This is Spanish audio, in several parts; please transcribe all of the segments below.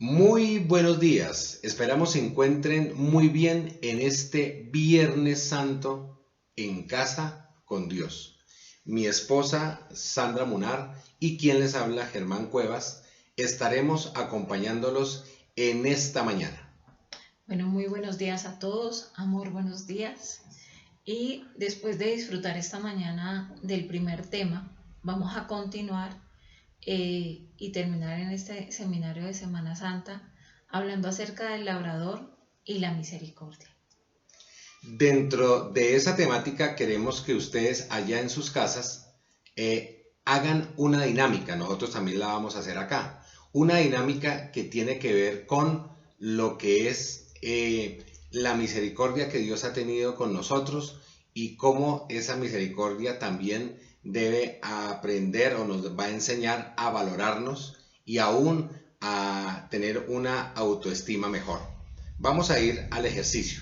Muy buenos días. Esperamos se encuentren muy bien en este Viernes Santo en casa con Dios. Mi esposa Sandra Munar y quien les habla Germán Cuevas estaremos acompañándolos en esta mañana. Bueno, muy buenos días a todos, amor, buenos días. Y después de disfrutar esta mañana del primer tema, vamos a continuar y terminar en este seminario de Semana Santa hablando acerca del labrador y la misericordia. Dentro de esa temática queremos que ustedes allá en sus casas hagan una dinámica. Nosotros también la vamos a hacer acá. Una dinámica que tiene que ver con lo que es la misericordia que Dios ha tenido con nosotros y cómo esa misericordia también debe aprender o nos va a enseñar a valorarnos y aún a tener una autoestima mejor. Vamos a ir al ejercicio.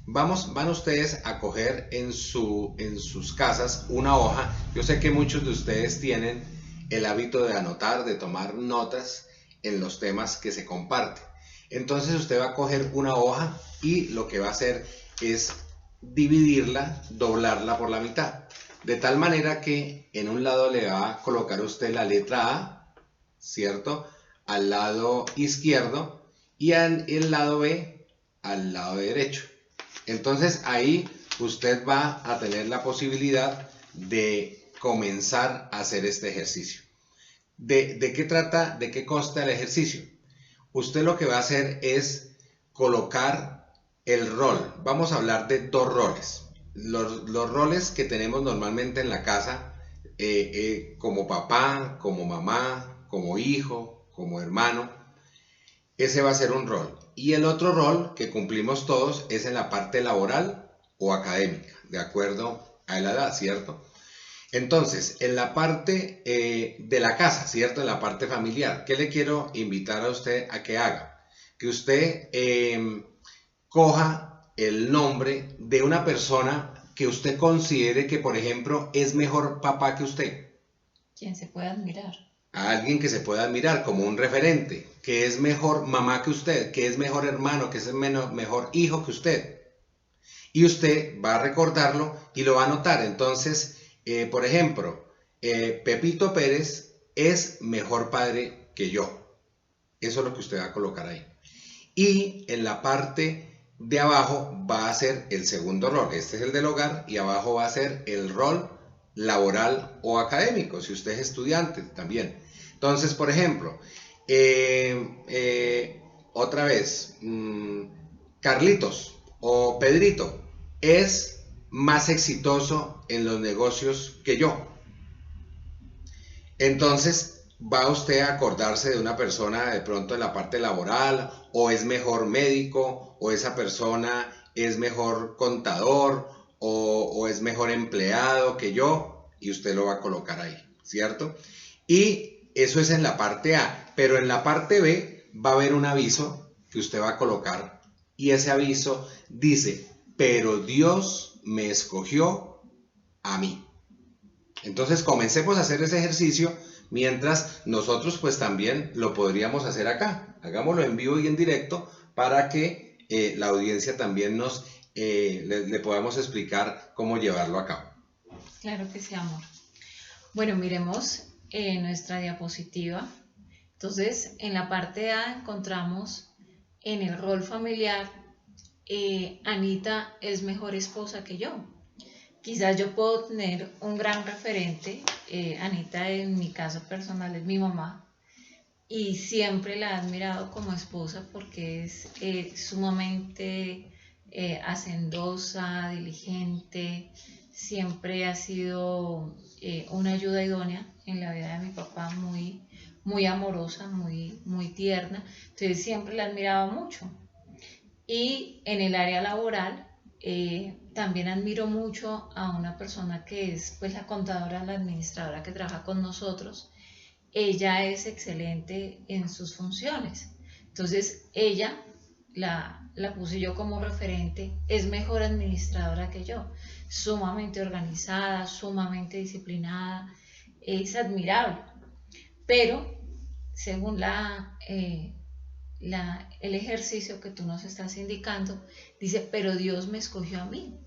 Van ustedes a coger en sus casas una hoja. Yo sé que muchos de ustedes tienen el hábito de anotar, de tomar notas en los temas que se comparten. Entonces usted va a coger una hoja y lo que va a hacer es dividirla, doblarla por la mitad. De tal manera que en un lado le va a colocar usted la letra A, ¿cierto? Al lado izquierdo y en el lado B al lado derecho. Entonces ahí usted va a tener la posibilidad de comenzar a hacer este ejercicio. ¿De qué trata? ¿De qué consta el ejercicio? Usted lo que va a hacer es colocar el rol. Vamos a hablar de dos roles. Los roles que tenemos normalmente en la casa, como papá, como mamá, como hijo, como hermano, ese va a ser un rol. Y el otro rol que cumplimos todos es en la parte laboral o académica, de acuerdo a la edad, ¿cierto? Entonces, en la parte de la casa, ¿cierto? En la parte familiar, ¿qué le quiero invitar a usted a que haga? Que usted coja el nombre de una persona que usted considere que, por ejemplo, es mejor papá que usted. Quien se puede admirar. A alguien que se pueda admirar como un referente, que es mejor mamá que usted, que es mejor hermano, que es mejor hijo que usted. Y usted va a recordarlo y lo va a anotar. Entonces, por ejemplo, Pepito Pérez es mejor padre que yo. Eso es lo que usted va a colocar ahí. Y en la parte de abajo va a ser el segundo rol. Este es el del hogar y abajo va a ser el rol laboral o académico, si usted es estudiante también. Entonces, por ejemplo, otra vez, Carlitos o Pedrito es más exitoso en los negocios que yo. Entonces, va usted a acordarse de una persona de pronto en la parte laboral, o es mejor médico, o esa persona es mejor contador, o es mejor empleado que yo, y usted lo va a colocar ahí, ¿cierto? Y eso es en la parte A, pero en la parte B va a haber un aviso que usted va a colocar, y ese aviso dice, pero Dios me escogió a mí. Entonces comencemos a hacer ese ejercicio mientras nosotros pues también lo podríamos hacer acá. Hagámoslo en vivo y en directo para que la audiencia también le podamos explicar cómo llevarlo a cabo. Claro que sí, amor. Bueno, miremos nuestra diapositiva. Entonces, en la parte A encontramos en el rol familiar, Anita es mejor esposa que yo. Quizás yo puedo tener un gran referente, Anita en mi caso personal es mi mamá, y siempre la he admirado como esposa porque es sumamente hacendosa, diligente, siempre ha sido una ayuda idónea en la vida de mi papá, muy amorosa, muy tierna, entonces siempre la admiraba mucho. Y en el área laboral, también admiro mucho a una persona que es pues la contadora, la administradora que trabaja con nosotros. Ella es excelente en sus funciones. Entonces, ella la puse yo como referente, es mejor administradora que yo, sumamente organizada, sumamente disciplinada, es admirable. Pero, según el ejercicio que tú nos estás indicando, dice, pero Dios me escogió a mí.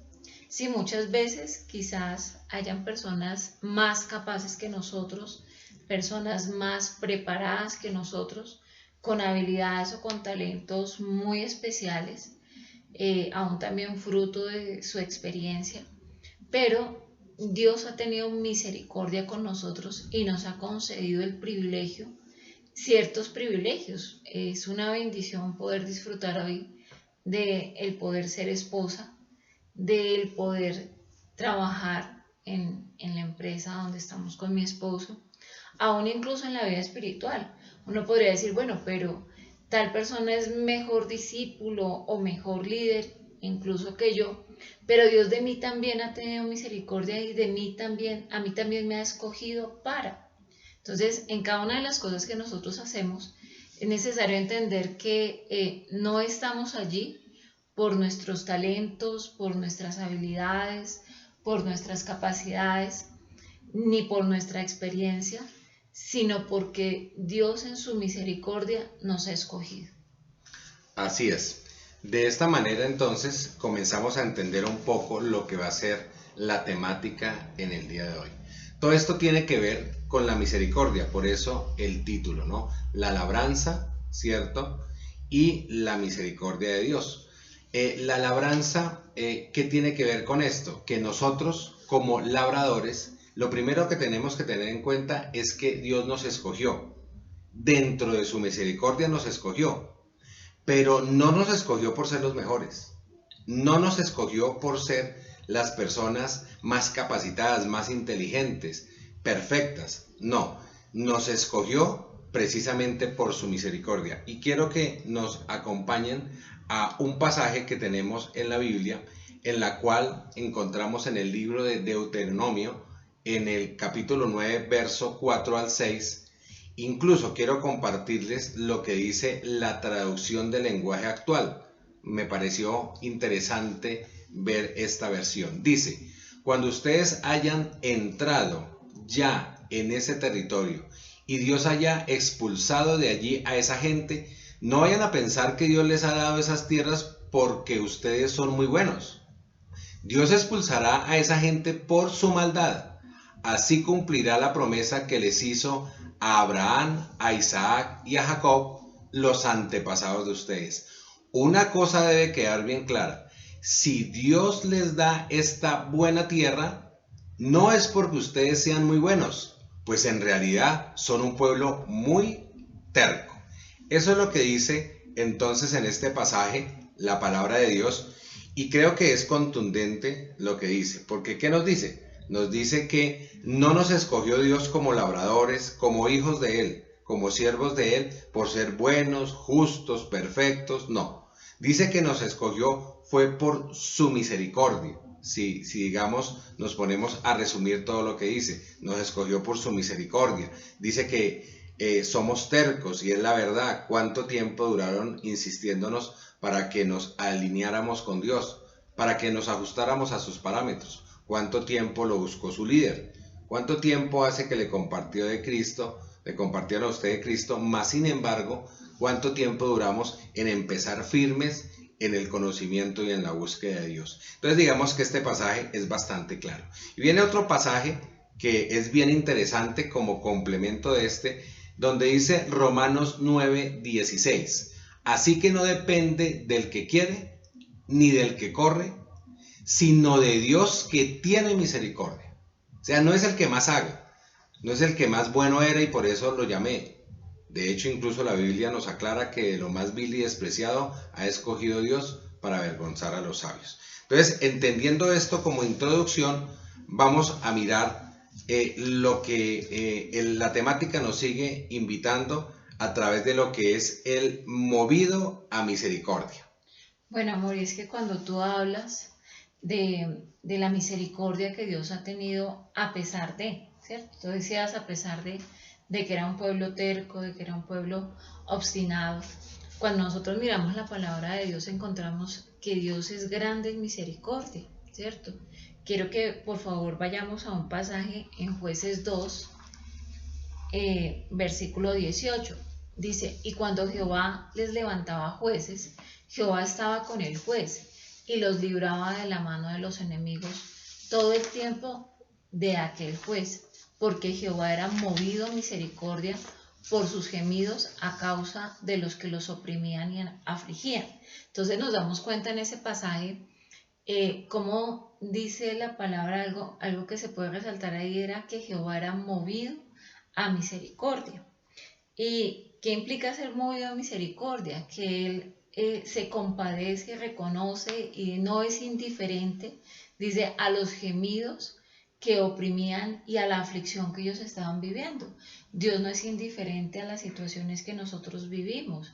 Sí, muchas veces quizás hayan personas más capaces que nosotros, personas más preparadas que nosotros, con habilidades o con talentos muy especiales, aún también fruto de su experiencia, pero Dios ha tenido misericordia con nosotros y nos ha concedido el privilegio, ciertos privilegios. Es una bendición poder disfrutar hoy de el poder ser esposa, del poder trabajar en la empresa donde estamos con mi esposo, aún incluso en la vida espiritual. Uno podría decir, bueno, pero tal persona es mejor discípulo o mejor líder incluso que yo, pero Dios de mí también ha tenido misericordia y de mí también, a mí también me ha escogido para. Entonces, en cada una de las cosas que nosotros hacemos, es necesario entender que no estamos allí por nuestros talentos, por nuestras habilidades, por nuestras capacidades, ni por nuestra experiencia, sino porque Dios en su misericordia nos ha escogido. Así es. De esta manera entonces comenzamos a entender un poco lo que va a ser la temática en el día de hoy. Todo esto tiene que ver con la misericordia, por eso el título, ¿no? La labranza, ¿cierto? Y la misericordia de Dios. La labranza, ¿qué tiene que ver con esto? Que nosotros como labradores, lo primero que tenemos que tener en cuenta es que Dios nos escogió. Dentro de su misericordia nos escogió, pero no nos escogió por ser los mejores. No nos escogió por ser las personas más capacitadas, más inteligentes, perfectas. No, nos escogió precisamente por su misericordia. Y quiero que nos acompañen a un pasaje que tenemos en la Biblia, en la cual encontramos en el libro de Deuteronomio, en el capítulo 9, verso 4 al 6. Incluso quiero compartirles lo que dice la traducción del lenguaje actual. Me pareció interesante ver esta versión. Dice, cuando ustedes hayan entrado ya en ese territorio y Dios haya expulsado de allí a esa gente, no vayan a pensar que Dios les ha dado esas tierras porque ustedes son muy buenos. Dios expulsará a esa gente por su maldad. Así cumplirá la promesa que les hizo a Abraham, a Isaac y a Jacob, los antepasados de ustedes. Una cosa debe quedar bien clara. Si Dios les da esta buena tierra, no es porque ustedes sean muy buenos, pues en realidad son un pueblo muy terco. Eso es lo que dice entonces en este pasaje la palabra de Dios, y creo que es contundente lo que dice, porque ¿qué nos dice? Nos dice que no nos escogió Dios como labradores, como hijos de Él, como siervos de Él, por ser buenos, justos, perfectos, no. Dice que nos escogió fue por su misericordia. Si digamos, nos ponemos a resumir todo lo que dice, nos escogió por su misericordia. Dice que somos tercos, y es la verdad. ¿Cuánto tiempo duraron insistiéndonos para que nos alineáramos con Dios, para que nos ajustáramos a sus parámetros? ¿Cuánto tiempo lo buscó su líder? ¿Cuánto tiempo hace que le compartieron a usted de Cristo? Más sin embargo, ¿cuánto tiempo duramos en empezar firmes en el conocimiento y en la búsqueda de Dios? Entonces digamos que este pasaje es bastante claro. Y viene otro pasaje que es bien interesante como complemento de este, donde dice Romanos 9:16. Así que no depende del que quiere, ni del que corre, sino de Dios que tiene misericordia. O sea, no es el que más haga, no es el que más bueno era y por eso lo llamé. De hecho, incluso la Biblia nos aclara que lo más vil y despreciado ha escogido Dios para avergonzar a los sabios. Entonces, entendiendo esto como introducción, vamos a mirar lo que la temática nos sigue invitando a través de lo que es el movido a misericordia. Bueno, amor, y es que cuando tú hablas de la misericordia que Dios ha tenido a pesar de, ¿cierto? Tú decías a pesar de que era un pueblo terco, de que era un pueblo obstinado. Cuando nosotros miramos la palabra de Dios encontramos que Dios es grande en misericordia, ¿cierto? Quiero que por favor vayamos a un pasaje en Jueces 2, versículo 18. dice, y cuando Jehová les levantaba jueces, Jehová estaba con el juez y los libraba de la mano de los enemigos todo el tiempo de aquel juez, porque Jehová era movido a misericordia por sus gemidos a causa de los que los oprimían y afligían. Entonces nos damos cuenta en ese pasaje cómo dice la palabra, algo que se puede resaltar ahí era que Jehová era movido a misericordia. ¿Y qué implica ser movido a misericordia? Que Él se compadece, reconoce y no es indiferente, dice, a los gemidos que oprimían y a la aflicción que ellos estaban viviendo. Dios no es indiferente a las situaciones que nosotros vivimos.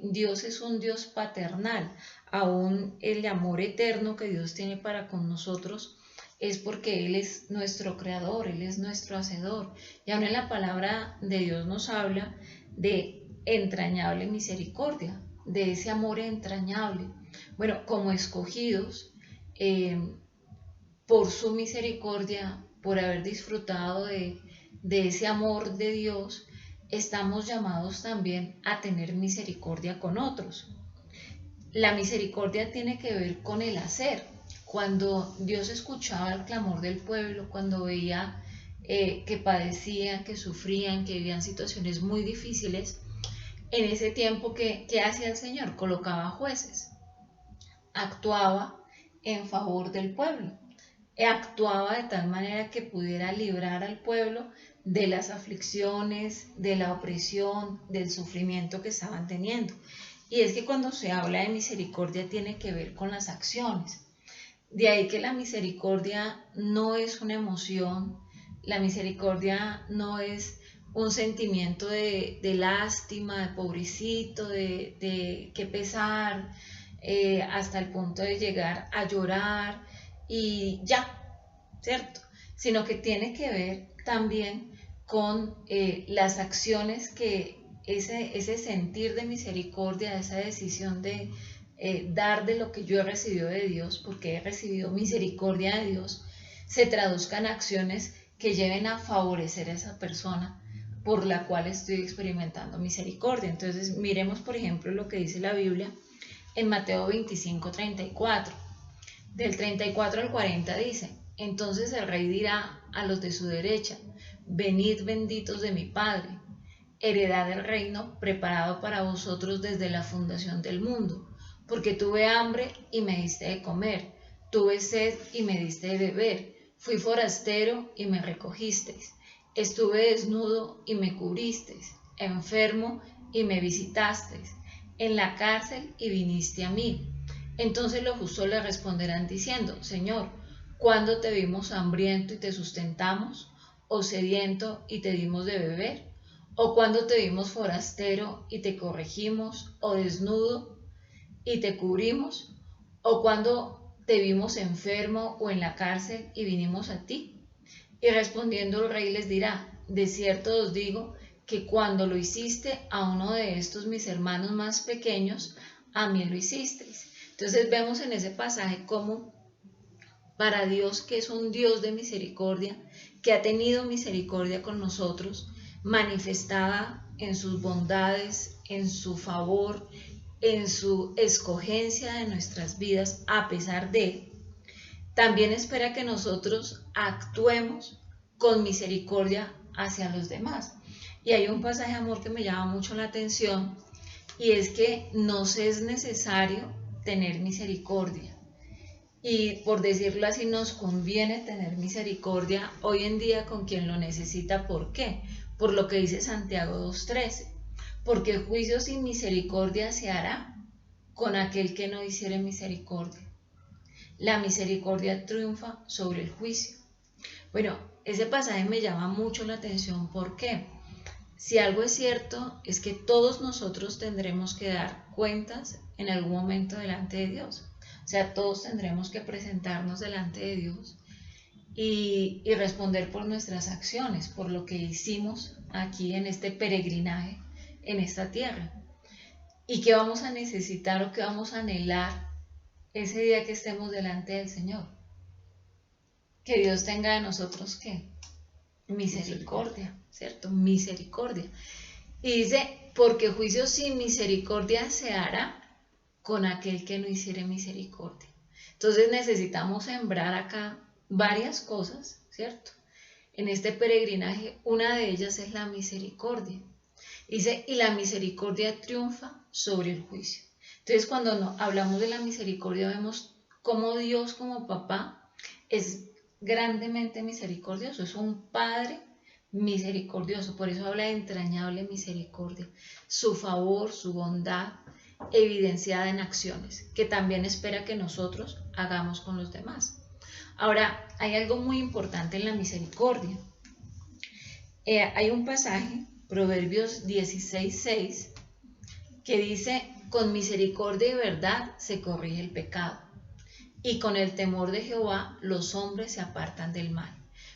Dios es un Dios paternal. Aún el amor eterno que Dios tiene para con nosotros es porque Él es nuestro creador, Él es nuestro hacedor. Y aún en la palabra de Dios nos habla de entrañable misericordia, de ese amor entrañable. Bueno, como escogidos, por su misericordia, por haber disfrutado de ese amor de Dios, estamos llamados también a tener misericordia con otros. La misericordia tiene que ver con el hacer. Cuando Dios escuchaba el clamor del pueblo, cuando veía que padecían, que sufrían, que vivían situaciones muy difíciles, en ese tiempo, ¿qué hacía el Señor? Colocaba jueces, actuaba en favor del pueblo, actuaba de tal manera que pudiera librar al pueblo de las aflicciones, de la opresión, del sufrimiento que estaban teniendo. Y es que cuando se habla de misericordia tiene que ver con las acciones. De ahí que la misericordia no es una emoción, la misericordia no es un sentimiento de lástima, de pobrecito, de qué pesar, hasta el punto de llegar a llorar y ya, ¿cierto? Sino que tiene que ver también con las acciones que ese sentir de misericordia, esa decisión de dar de lo que yo he recibido de Dios, porque he recibido misericordia de Dios, se traduzcan en acciones que lleven a favorecer a esa persona por la cual estoy experimentando misericordia. Entonces miremos por ejemplo lo que dice la Biblia en Mateo 25:34. Del 34 al 40 dice, entonces el rey dirá a los de su derecha, venid benditos de mi Padre, heredad del reino preparado para vosotros desde la fundación del mundo, porque tuve hambre y me diste de comer, tuve sed y me diste de beber, fui forastero y me recogisteis, estuve desnudo y me cubristeis, enfermo y me visitasteis, en la cárcel y viniste a mí. Entonces los justos le responderán diciendo, Señor, ¿cuándo te vimos hambriento y te sustentamos, o sediento y te dimos de beber? ¿O cuándo te vimos forastero y te corregimos, o desnudo y te cubrimos? ¿O cuándo te vimos enfermo o en la cárcel y vinimos a ti? Y respondiendo el rey les dirá, de cierto os digo que cuando lo hiciste a uno de estos mis hermanos más pequeños, a mí lo hicisteis. Entonces vemos en ese pasaje cómo para Dios, que es un Dios de misericordia, que ha tenido misericordia con nosotros, manifestada en sus bondades, en su favor, en su escogencia de nuestras vidas, a pesar de, también espera que nosotros actuemos con misericordia hacia los demás. Y hay un pasaje, amor, que me llama mucho la atención, y es que nos es necesario tener misericordia. Y por decirlo así, nos conviene tener misericordia hoy en día con quien lo necesita. ¿Por qué? Por lo que dice Santiago 2:13. Porque juicio sin misericordia se hará con aquel que no hiciere misericordia. La misericordia triunfa sobre el juicio. Bueno, ese pasaje me llama mucho la atención. ¿Por qué? Si algo es cierto, es que todos nosotros tendremos que dar cuentas en algún momento delante de Dios. O sea, todos tendremos que presentarnos delante de Dios y responder por nuestras acciones, por lo que hicimos aquí en este peregrinaje, en esta tierra. ¿Y qué vamos a necesitar o qué vamos a anhelar ese día que estemos delante del Señor? Que Dios tenga de nosotros, ¿qué? Misericordia, ¿cierto? Misericordia. Y dice, porque juicio sin misericordia se hará con aquel que no hiciere misericordia. Entonces necesitamos sembrar acá varias cosas, ¿cierto? En este peregrinaje, una de ellas es la misericordia. Dice, y la misericordia triunfa sobre el juicio. Entonces, cuando hablamos de la misericordia, vemos cómo Dios como papá es grandemente misericordioso, es un padre misericordioso, por eso habla de entrañable misericordia, su favor, su bondad, evidenciada en acciones, que también espera que nosotros hagamos con los demás. Ahora, hay algo muy importante en la misericordia. Hay un pasaje, Proverbios 16:6, que dice, con misericordia y verdad se corrige el pecado, y con el temor de Jehová los hombres se apartan del mal.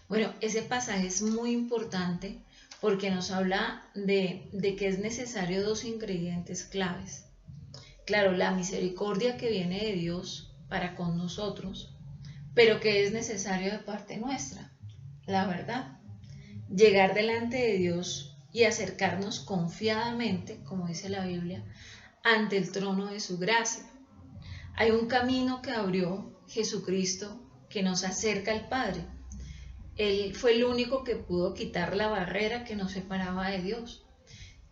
Bueno, ese pasaje es muy importante porque nos habla de que es necesario dos ingredientes claves. Claro, la misericordia que viene de Dios para con nosotros, pero que es necesario de parte nuestra, la verdad. Llegar delante de Dios y acercarnos confiadamente, como dice la Biblia, ante el trono de su gracia. Hay un camino que abrió Jesucristo que nos acerca al Padre. Él fue el único que pudo quitar la barrera que nos separaba de Dios.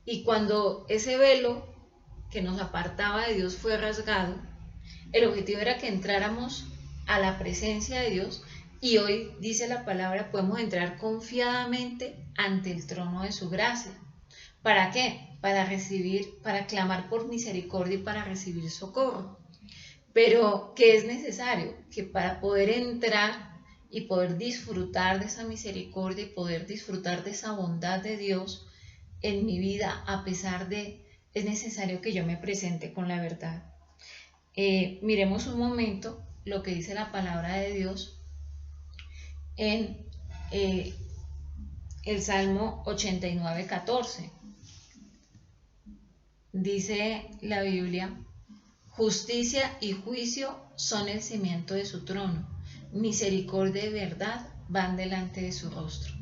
Y cuando ese velo que nos apartaba de Dios fue rasgado, el objetivo era que entráramos a la presencia de Dios, y hoy dice la palabra, podemos entrar confiadamente ante el trono de su gracia. ¿Para qué? Para recibir, para clamar por misericordia y para recibir socorro. Pero, ¿qué es necesario? Que para poder entrar y poder disfrutar de esa misericordia y poder disfrutar de esa bondad de Dios en mi vida, a pesar de, es necesario que yo me presente con la verdad. Miremos un momento lo que dice la palabra de Dios en el Salmo 89:14. Dice la Biblia, justicia y juicio son el cimiento de su trono, misericordia y verdad van delante de su rostro.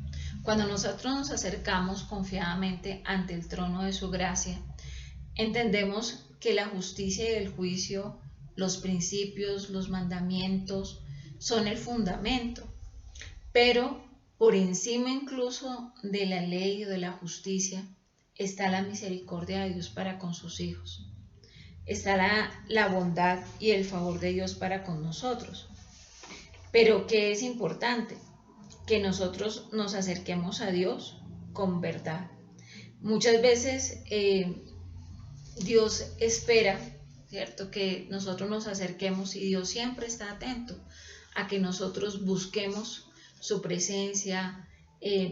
Cuando nosotros nos acercamos confiadamente ante el trono de su gracia, entendemos que la justicia y el juicio, los principios, los mandamientos, son el fundamento, pero por encima incluso de la ley o de la justicia está la misericordia de Dios para con sus hijos. Está la bondad y el favor de Dios para con nosotros. Pero ¿qué es importante? Que nosotros nos acerquemos a Dios con verdad. Muchas veces Dios espera, ¿cierto?, que nosotros nos acerquemos, y Dios siempre está atento a que nosotros busquemos su presencia,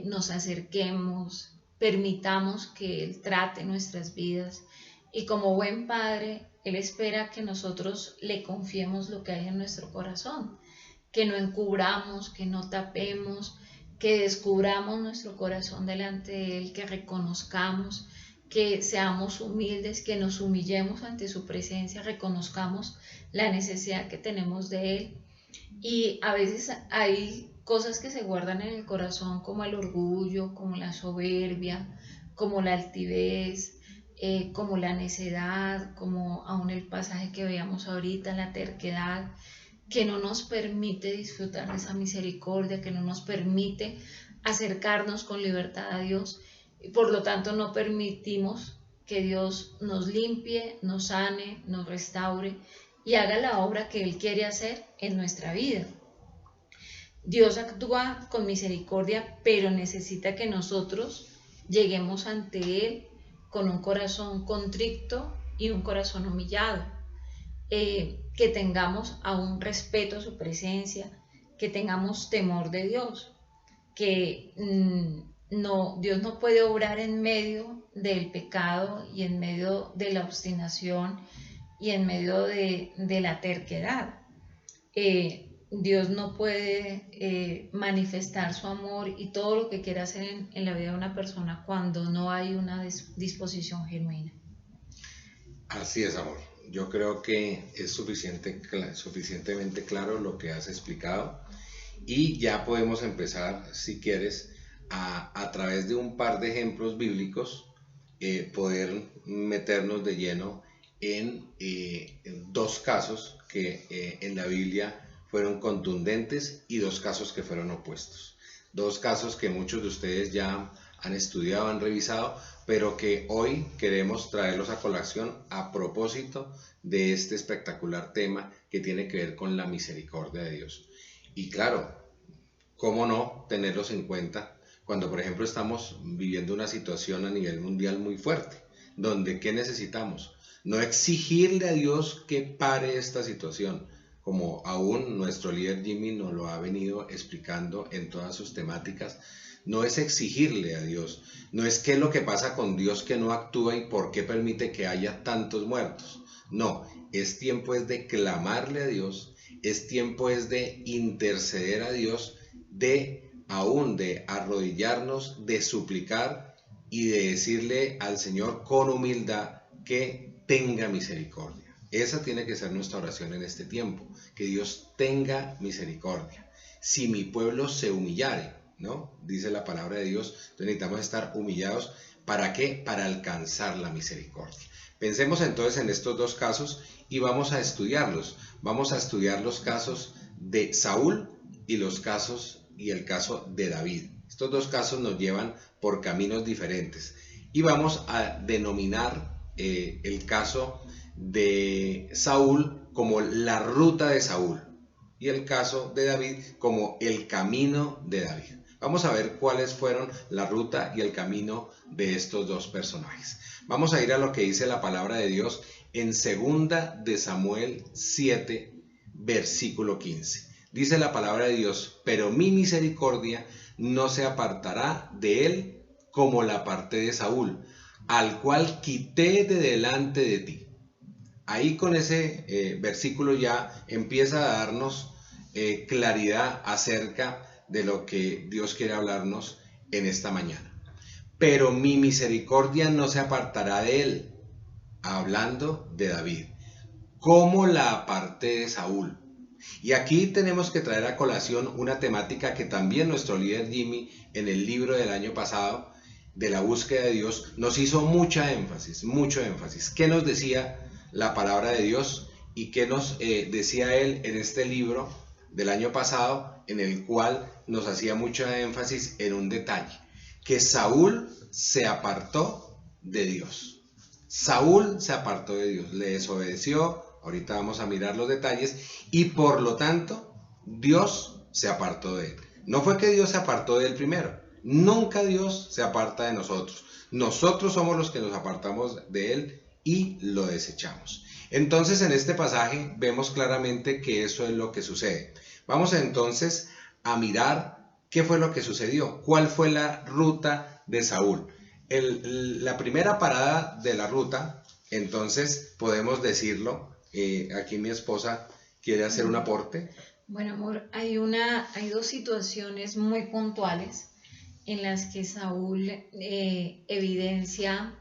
nos acerquemos, permitamos que Él trate nuestras vidas. Y como buen padre, Él espera que nosotros le confiemos lo que hay en nuestro corazón, que no encubramos, que no tapemos, que descubramos nuestro corazón delante de Él, que reconozcamos, que seamos humildes, que nos humillemos ante su presencia, reconozcamos la necesidad que tenemos de Él. Y a veces hay cosas que se guardan en el corazón, como el orgullo, como la soberbia, como la altivez, como la necedad, como aún el pasaje que veíamos ahorita, la terquedad, que no nos permite disfrutar de esa misericordia, que no nos permite acercarnos con libertad a Dios, y por lo tanto no permitimos que Dios nos limpie, nos sane, nos restaure y haga la obra que Él quiere hacer en nuestra vida. Dios actúa con misericordia, pero necesita que nosotros lleguemos ante Él con un corazón contrito y un corazón humillado, que tengamos aún respeto a su presencia, que tengamos temor de Dios, que Dios no puede obrar en medio del pecado y en medio de la obstinación y en medio de la terquedad. Dios no puede manifestar su amor y todo lo que quiera hacer en la vida de una persona cuando no hay una disposición genuina. Así es, amor. Yo creo que es suficientemente claro lo que has explicado, y ya podemos empezar, si quieres, a través de un par de ejemplos bíblicos, poder meternos de lleno en dos casos que en la Biblia fueron contundentes y dos casos que fueron opuestos. Dos casos que muchos de ustedes ya han estudiado, han revisado, pero que hoy queremos traerlos a colación a propósito de este espectacular tema que tiene que ver con la misericordia de Dios. Y claro, ¿cómo no tenerlos en cuenta cuando, por ejemplo, estamos viviendo una situación a nivel mundial muy fuerte, donde ¿qué necesitamos? No exigirle a Dios que pare esta situación, como aún nuestro líder Jimmy nos lo ha venido explicando en todas sus temáticas. No es exigirle a Dios, no es qué es lo que pasa con Dios que no actúa y por qué permite que haya tantos muertos. No, es tiempo es de clamarle a Dios, es tiempo es de interceder a Dios, de aún de arrodillarnos, de suplicar y de decirle al Señor con humildad que tenga misericordia. Esa tiene que ser nuestra oración en este tiempo, que Dios tenga misericordia. Si mi pueblo se humillare, ¿no? Dice la palabra de Dios, entonces necesitamos estar humillados. ¿Para qué? Para alcanzar la misericordia. Pensemos entonces en estos dos casos y vamos a estudiarlos. Vamos a estudiar los casos de Saúl y el caso de David. Estos dos casos nos llevan por caminos diferentes y vamos a denominar el caso de Saúl como la ruta de Saúl y el caso de David como el camino de David. Vamos a ver cuáles fueron la ruta y el camino de estos dos personajes. Vamos a ir a lo que dice la palabra de Dios en 2 de Samuel 7, versículo 15. Dice la palabra de Dios, pero mi misericordia no se apartará de él como la aparté de Saúl, al cual quité de delante de ti. Ahí con ese versículo ya empieza a darnos claridad acerca de lo que Dios quiere hablarnos en esta mañana. Pero mi misericordia no se apartará de él, hablando de David, como la aparté de Saúl. Y aquí tenemos que traer a colación una temática que también nuestro líder Jimmy en el libro del año pasado de la búsqueda de Dios nos hizo mucho énfasis. ¿Qué nos decía la palabra de Dios y qué nos decía él en este libro del año pasado, en el cual nos hacía mucho énfasis en un detalle, que Saúl se apartó de Dios? Saúl se apartó de Dios, le desobedeció, ahorita vamos a mirar los detalles, y por lo tanto Dios se apartó de él. No fue que Dios se apartó de él primero, nunca Dios se aparta de nosotros. Nosotros somos los que nos apartamos de él y lo desechamos. Entonces en este pasaje vemos claramente que eso es lo que sucede. Vamos entonces a mirar qué fue lo que sucedió, cuál fue la ruta de Saúl. La primera parada de la ruta, entonces podemos decirlo, aquí mi esposa quiere hacer un aporte. Bueno, amor, hay dos situaciones muy puntuales en las que Saúl evidencia,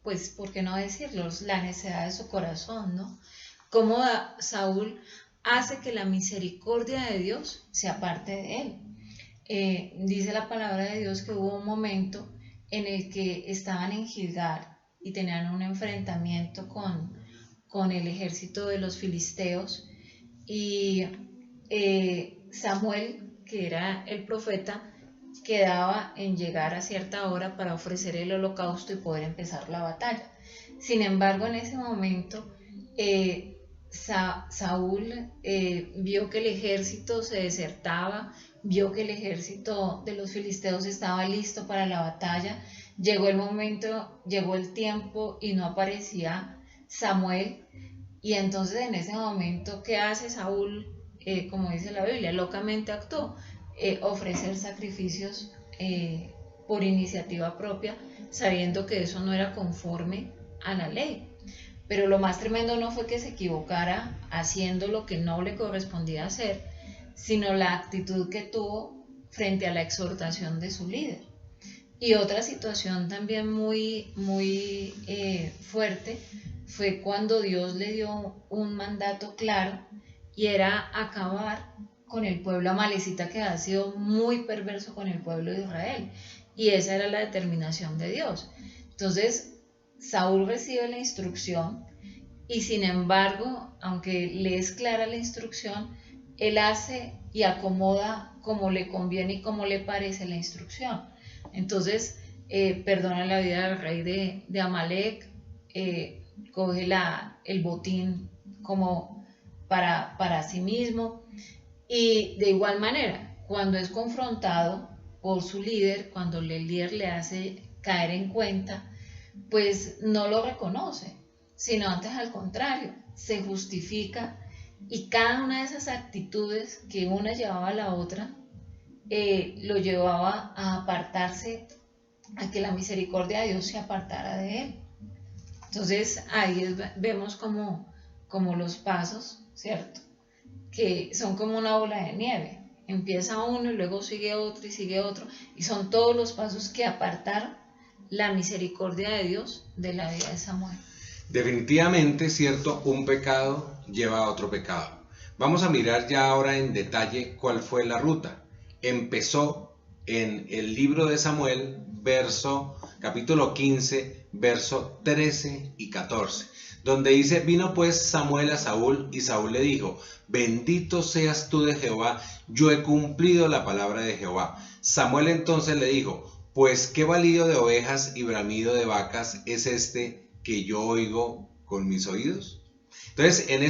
pues, ¿por qué no decirlo?, la necedad de su corazón, ¿no? Cómo Saúl hace que la misericordia de Dios se aparte de él. Dice la palabra de Dios que hubo un momento en el que estaban en Gilgal y tenían un enfrentamiento con el ejército de los filisteos, y Samuel, que era el profeta, quedaba en llegar a cierta hora para ofrecer el holocausto y poder empezar la batalla. Sin embargo, en ese momento Saúl vio que el ejército se desertaba, vio que el ejército de los filisteos estaba listo para la batalla. Llegó el momento, llegó el tiempo y no aparecía Samuel. Y entonces en ese momento, ¿qué hace Saúl? Como dice la Biblia, locamente actuó, ofrecer sacrificios por iniciativa propia, sabiendo que eso no era conforme a la ley. Pero lo más tremendo no fue que se equivocara haciendo lo que no le correspondía hacer, sino la actitud que tuvo frente a la exhortación de su líder. Y otra situación también muy fuerte fue cuando Dios le dio un mandato claro, y era acabar con el pueblo amalecita, que ha sido muy perverso con el pueblo de Israel. Y esa era la determinación de Dios. Entonces, Saúl recibe la instrucción y sin embargo, aunque le es clara la instrucción, él hace y acomoda como le conviene y como le parece la instrucción. Entonces, perdona la vida del rey de Amalek, coge el botín como para sí mismo, y de igual manera, cuando es confrontado por su líder, cuando el líder le hace caer en cuenta, pues no lo reconoce, sino antes al contrario, se justifica, y cada una de esas actitudes que una llevaba a la otra, lo llevaba a apartarse, a que la misericordia de Dios se apartara de él. Entonces ahí vemos como los pasos, ¿cierto? Que son como una bola de nieve. Empieza uno y luego sigue otro y sigue otro, y son todos los pasos que apartaron la misericordia de Dios de la vida de Samuel. Definitivamente, cierto, un pecado lleva a otro pecado. Vamos a mirar ya ahora en detalle cuál fue la ruta. Empezó en el libro de Samuel, capítulo 15, verso 13 y 14, donde dice: vino pues Samuel a Saúl, y Saúl le dijo: bendito seas tú de Jehová, yo he cumplido la palabra de Jehová. Samuel entonces le dijo: pues qué balido de ovejas y bramido de vacas es este que yo oigo con mis oídos. Entonces, en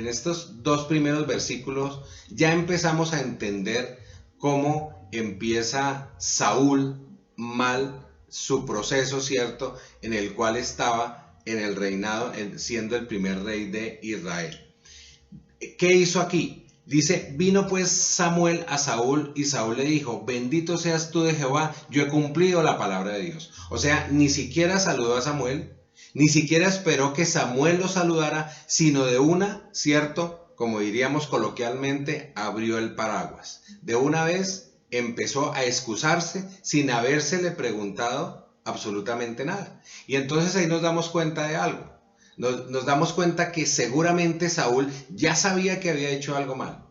estos dos primeros versículos ya empezamos a entender cómo empieza Saúl mal su proceso, ¿cierto?, en el cual estaba en el reinado, siendo el primer rey de Israel. ¿Qué hizo aquí? Dice: vino pues Samuel a Saúl, y Saúl le dijo: bendito seas tú de Jehová, yo he cumplido la palabra de Dios. O sea, ni siquiera saludó a Samuel, ni siquiera esperó que Samuel lo saludara, sino de una, ¿cierto?, como diríamos coloquialmente, abrió el paraguas. De una vez empezó a excusarse sin habérsele preguntado absolutamente nada. Y entonces ahí nos damos cuenta de algo. Nos damos cuenta que seguramente Saúl ya sabía que había hecho algo mal,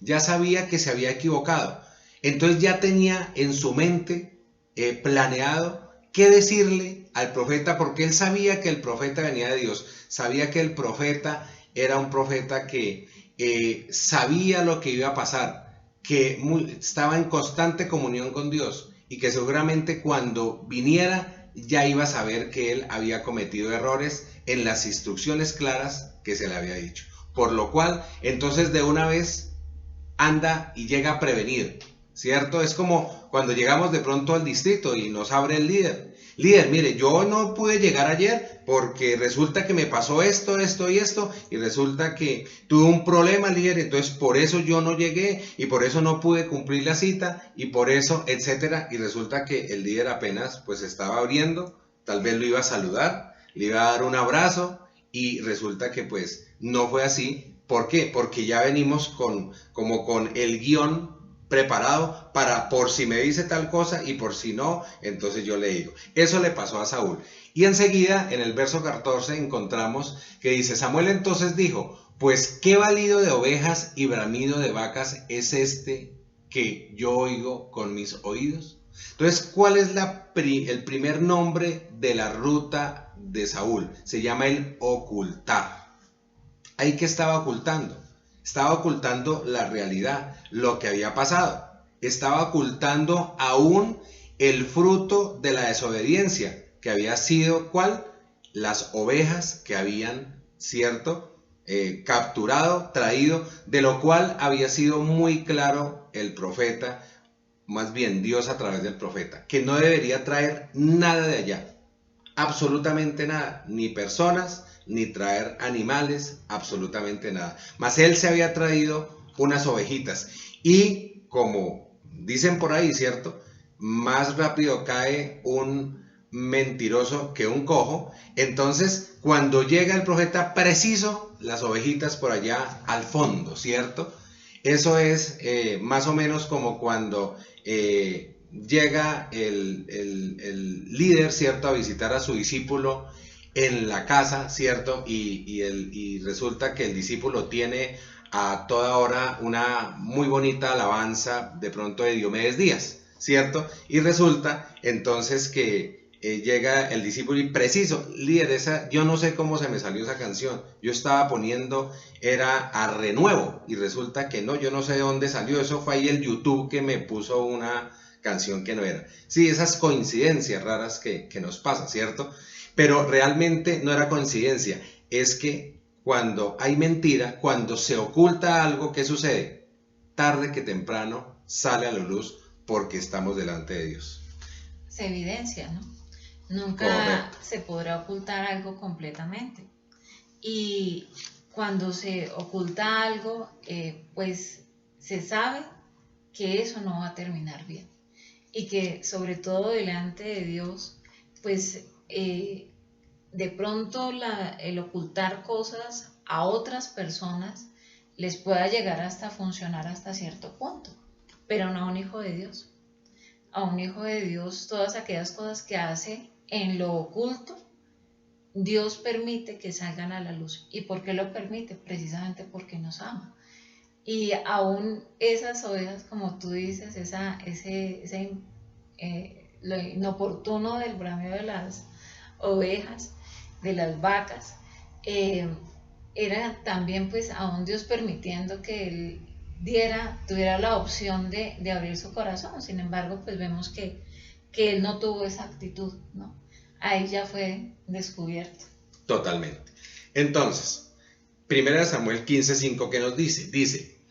ya sabía que se había equivocado. Entonces ya tenía en su mente planeado qué decirle al profeta, porque él sabía que el profeta venía de Dios, sabía que el profeta era un profeta que sabía lo que iba a pasar, que estaba en constante comunión con Dios, y que seguramente cuando viniera ya iba a saber que él había cometido errores en las instrucciones claras que se le había dicho. Por lo cual, entonces de una vez anda y llega prevenido, ¿cierto? Es como cuando llegamos de pronto al distrito y nos abre el líder. Líder, mire, yo no pude llegar ayer porque resulta que me pasó esto, esto y esto, y resulta que tuve un problema, líder, entonces por eso yo no llegué, y por eso no pude cumplir la cita, y por eso, etcétera, y resulta que el líder apenas pues estaba abriendo, tal vez lo iba a saludar, le iba a dar un abrazo, y resulta que pues no fue así. ¿Por qué? Porque ya venimos como con el guión preparado para por si me dice tal cosa, y por si no, entonces yo le digo. Eso le pasó a Saúl. Y enseguida en el verso 14 encontramos que dice: Samuel entonces dijo: pues qué balido de ovejas y bramido de vacas es este que yo oigo con mis oídos. Entonces, ¿cuál es el primer nombre de la ruta de Saúl? Se llama el ocultar. ¿Ahí qué estaba ocultando? Estaba ocultando la realidad, lo que había pasado. Estaba ocultando aún el fruto de la desobediencia, que había sido, ¿cuál? Las ovejas que habían, ¿cierto?, capturado, traído, de lo cual había sido muy claro el profeta, más bien Dios a través del profeta, que no debería traer nada de allá, absolutamente nada, ni personas, ni traer animales, absolutamente nada. Mas él se había traído unas ovejitas, y como dicen por ahí, ¿cierto?, más rápido cae un mentiroso que un cojo. Entonces, cuando llega el profeta, preciso, las ovejitas por allá al fondo, ¿cierto? Eso es más o menos como cuando llega el líder, ¿cierto?, a visitar a su discípulo en la casa, ¿cierto? Y resulta que el discípulo tiene a toda hora una muy bonita alabanza de pronto de Diomedes Díaz, ¿cierto? Y resulta entonces que llega el discípulo y preciso, líder, yo no sé cómo se me salió esa canción, yo estaba poniendo, era a renuevo, y resulta que no, yo no sé de dónde salió, eso fue ahí el YouTube que me puso una canción que no era. Sí, esas coincidencias raras que nos pasan, ¿cierto? Pero realmente no era coincidencia, es que cuando hay mentira, cuando se oculta algo, ¿qué sucede? Tarde que temprano sale a la luz porque estamos delante de Dios. Se evidencia, ¿no? Nunca Correcto. se podrá ocultar algo completamente. Y cuando se oculta algo, pues se sabe que eso no va a terminar bien. Y que sobre todo delante de Dios, pues de pronto el ocultar cosas a otras personas les pueda llegar hasta funcionar hasta cierto punto, pero no a un hijo de Dios. A un hijo de Dios, todas aquellas cosas que hace en lo oculto, Dios permite que salgan a la luz. ¿Y por qué lo permite? Precisamente porque nos ama. Y aún esas ovejas, como tú dices, lo inoportuno del brameo de las ovejas, de las vacas, era también pues aún Dios permitiendo que Él tuviera la opción de abrir su corazón. Sin embargo, pues vemos que Él no tuvo esa actitud, ¿no? Ahí ya fue descubierto. Totalmente. Entonces, 1 Samuel 15:5, ¿qué nos dice? Dice,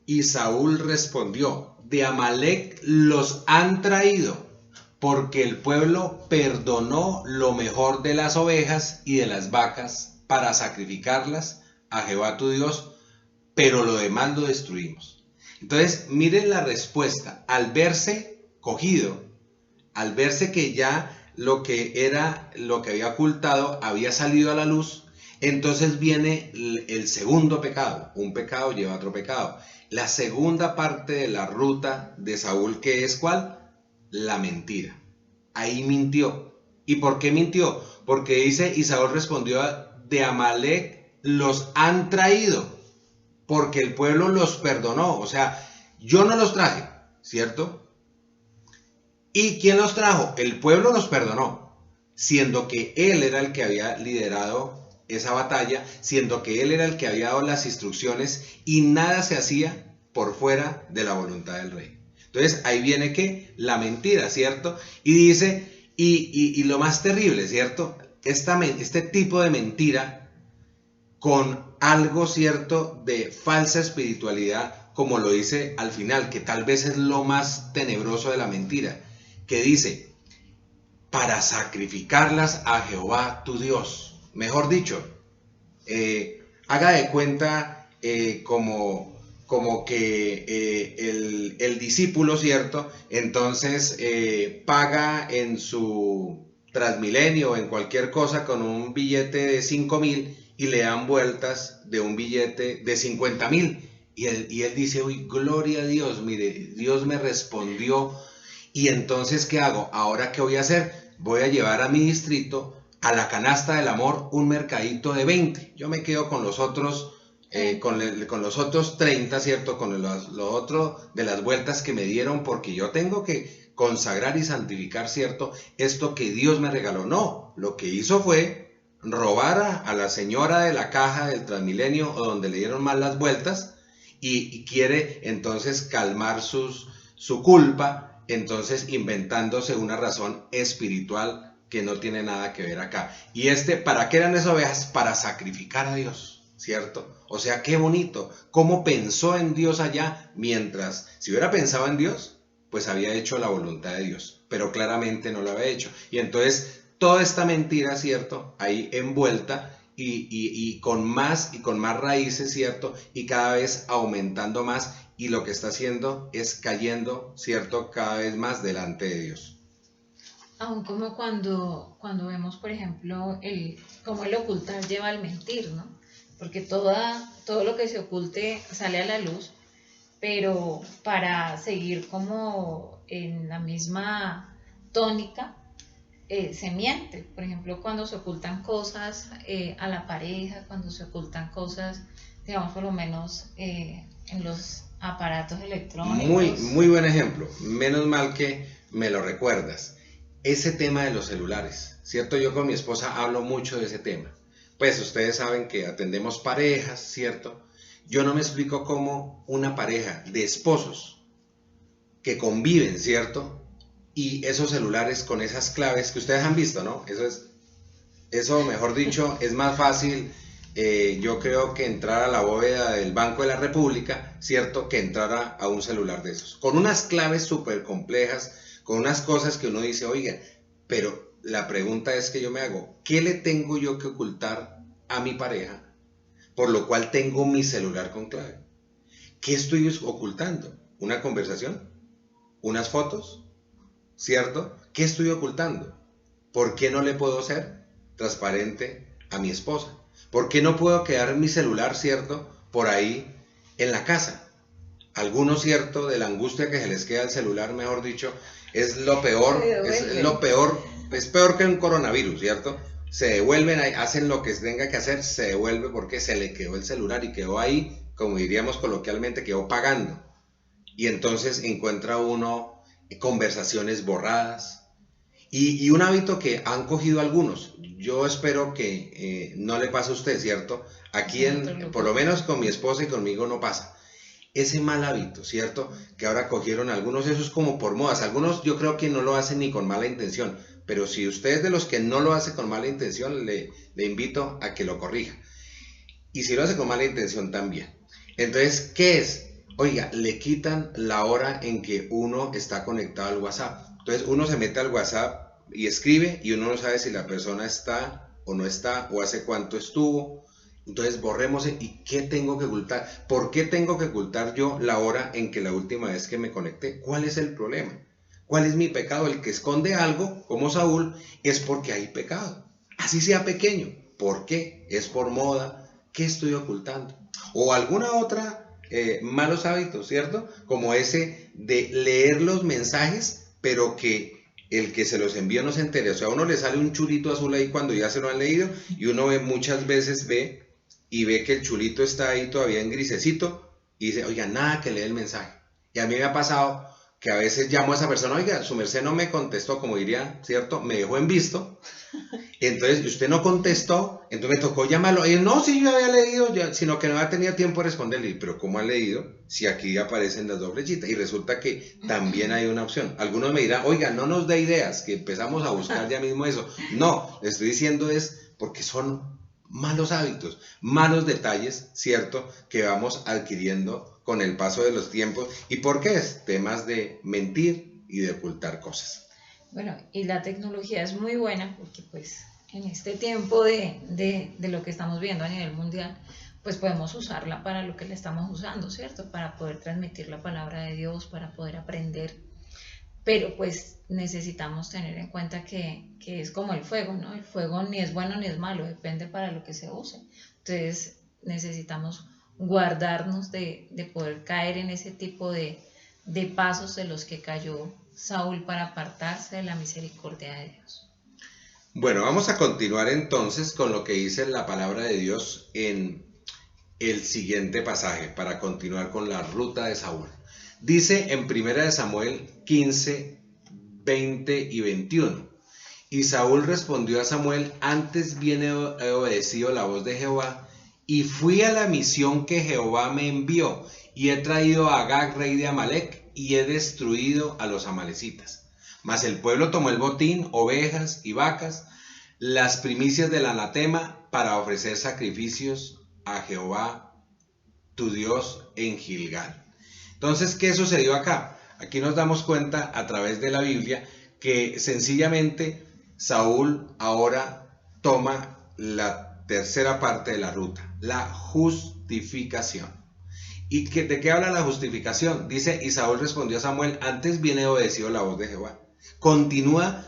y Saúl respondió, de Amalec los han traído, porque el pueblo perdonó lo mejor de las ovejas y de las vacas para sacrificarlas a Jehová tu Dios, pero lo demás lo destruimos. Entonces, miren la respuesta. Al verse cogido, al verse que ya lo que había ocultado había salido a la luz, entonces viene el segundo pecado. Un pecado lleva a otro pecado. La segunda parte de la ruta de Saúl, ¿qué es cuál? La mentira. Ahí mintió. ¿Y por qué mintió? Porque dice, y Saúl respondió, de Amalec los han traído, porque el pueblo los perdonó. O sea, yo no los traje, ¿cierto? ¿Y quién los trajo? El pueblo los perdonó, siendo que él era el que había liderado esa batalla, siendo que él era el que había dado las instrucciones y nada se hacía por fuera de la voluntad del rey. Entonces ahí viene que la mentira, ¿cierto? Y dice, y lo más terrible, ¿cierto? Este tipo de mentira con algo, ¿cierto?, de falsa espiritualidad, como lo dice al final, que tal vez es lo más tenebroso de la mentira, que dice, para sacrificarlas a Jehová tu Dios. Mejor dicho, haga de cuenta como que el discípulo, ¿cierto? Entonces paga en su Transmilenio o en cualquier cosa con un billete de 5.000 y le dan vueltas de un billete de 50.000. Y él dice, uy, gloria a Dios, mire, Dios me respondió. Y entonces, ¿qué hago? ¿Ahora qué voy a hacer? Voy a llevar a mi distrito a la canasta del amor un mercadito de 20. Yo me quedo con los otros, con los otros 30, ¿cierto? Con lo otro de las vueltas que me dieron, porque yo tengo que consagrar y santificar, ¿cierto? Esto que Dios me regaló. No, lo que hizo fue robar a la señora de la caja del Transmilenio o donde le dieron mal las vueltas y quiere entonces calmar su culpa, entonces inventándose una razón espiritual que no tiene nada que ver acá. Y ¿para qué eran esas ovejas? Para sacrificar a Dios, ¿cierto? O sea, qué bonito, cómo pensó en Dios allá, mientras, si hubiera pensado en Dios, pues había hecho la voluntad de Dios, pero claramente no lo había hecho. Y entonces, toda esta mentira, ¿cierto?, ahí envuelta y con más raíces, ¿cierto?, y cada vez aumentando más, y lo que está haciendo es cayendo, ¿cierto?, cada vez más delante de Dios. Aún como cuando vemos, por ejemplo, cómo el ocultar lleva al mentir, ¿no? Porque todo lo que se oculte sale a la luz, pero para seguir como en la misma tónica, se miente. Por ejemplo, cuando se ocultan cosas a la pareja, cuando se ocultan cosas, digamos, por lo menos en los aparatos electrónicos. Muy buen ejemplo. Menos mal que me lo recuerdas. ese tema de los celulares, ¿cierto? Yo con mi esposa hablo mucho de ese tema. Pues ustedes saben que atendemos parejas, ¿cierto? Yo no me explico cómo una pareja de esposos que conviven, ¿cierto? Y esos celulares con esas claves que ustedes han visto, ¿no? Eso mejor dicho, es más fácil, yo creo que entrar a la bóveda del Banco de la República, ¿cierto? Que entrar a un celular de esos. Con unas claves súper complejas, con unas cosas que uno dice, oiga, pero la pregunta es que yo me hago, ¿qué le tengo yo que ocultar a mi pareja? Por lo cual tengo mi celular con clave. ¿Qué estoy ocultando? ¿Una conversación? ¿Unas fotos? ¿Cierto? ¿Qué estoy ocultando? ¿Por qué no le puedo ser transparente a mi esposa? ¿Por qué no puedo quedar mi celular, cierto, por ahí en la casa? Algunos, cierto, de la angustia que se les queda al celular, mejor dicho, es lo peor, es peor que un coronavirus, ¿cierto? Se devuelven, hacen lo que se tenga que hacer, se devuelve porque se le quedó el celular y quedó ahí, como diríamos coloquialmente, quedó pagando. Y entonces encuentra uno conversaciones borradas, y un hábito que han cogido algunos, yo espero que no le pase a usted, ¿cierto? Aquí, por lo menos con mi esposa y conmigo no pasa. Ese mal hábito, ¿cierto? Que ahora cogieron algunos, eso es como por modas. Algunos yo creo que no lo hacen ni con mala intención, pero si usted es de los que no lo hace con mala intención, le invito a que lo corrija. Y si lo hace con mala intención también. Entonces, ¿qué es? Oiga, le quitan la hora en que uno está conectado al WhatsApp. Entonces uno se mete al WhatsApp y escribe y uno no sabe si la persona está o no está o hace cuánto estuvo. Entonces borremos y ¿qué tengo que ocultar? ¿Por qué tengo que ocultar yo la hora en que la última vez que me conecté? ¿Cuál es el problema? ¿Cuál es mi pecado? El que esconde algo, como Saúl, es porque hay pecado. Así sea pequeño. ¿Por qué? ¿Es por moda? ¿Qué estoy ocultando? O alguna otra malos hábitos, ¿cierto? Como ese de leer los mensajes, pero que el que se los envía no se entere. O sea, a uno le sale un chulito azul ahí cuando ya se lo han leído y uno muchas veces ve que el chulito está ahí todavía en grisecito y dice, oiga, nada que lee el mensaje. Y a mí me ha pasado que a veces llamo a esa persona, oiga, su merced no me contestó, como diría, ¿cierto? Me dejó en visto. Entonces usted no contestó, entonces me tocó llamarlo. Y él, no, sí, yo había leído, sino que no había tenido tiempo de responderle. Pero ¿cómo ha leído? Si aquí aparecen las dos flechitas. Y resulta que también hay una opción. Algunos me dirán, oiga, no nos dé ideas, que empezamos a buscar ya mismo eso. No, le estoy diciendo es porque son malos hábitos, malos detalles, ¿cierto? Que vamos adquiriendo con el paso de los tiempos. ¿Y por qué es? Temas de mentir y de ocultar cosas. Bueno, y la tecnología es muy buena porque pues en este tiempo de lo que estamos viendo a nivel mundial, pues podemos usarla para lo que la estamos usando, ¿cierto? Para poder transmitir la palabra de Dios, para poder aprender. Pero pues necesitamos tener en cuenta que es como el fuego, ¿no? El fuego ni es bueno ni es malo, depende para lo que se use. Entonces necesitamos guardarnos de poder caer en ese tipo de pasos de los que cayó Saúl para apartarse de la misericordia de Dios. Bueno, vamos a continuar entonces con lo que dice la palabra de Dios en el siguiente pasaje, para continuar con la ruta de Saúl. Dice en 1 Samuel 15, 20 y 21. Y Saúl respondió a Samuel, antes bien he obedecido la voz de Jehová, y fui a la misión que Jehová me envió, y he traído a Agag, rey de Amalec, y he destruido a los amalecitas. Mas el pueblo tomó el botín, ovejas y vacas, las primicias del anatema, para ofrecer sacrificios a Jehová, tu Dios, en Gilgal. Entonces, ¿qué sucedió acá? Aquí nos damos cuenta a través de la Biblia que sencillamente Saúl ahora toma la tercera parte de la ruta, la justificación. ¿Y de qué habla la justificación? Dice, y Saúl respondió a Samuel, antes bien he obedecido la voz de Jehová. Continúa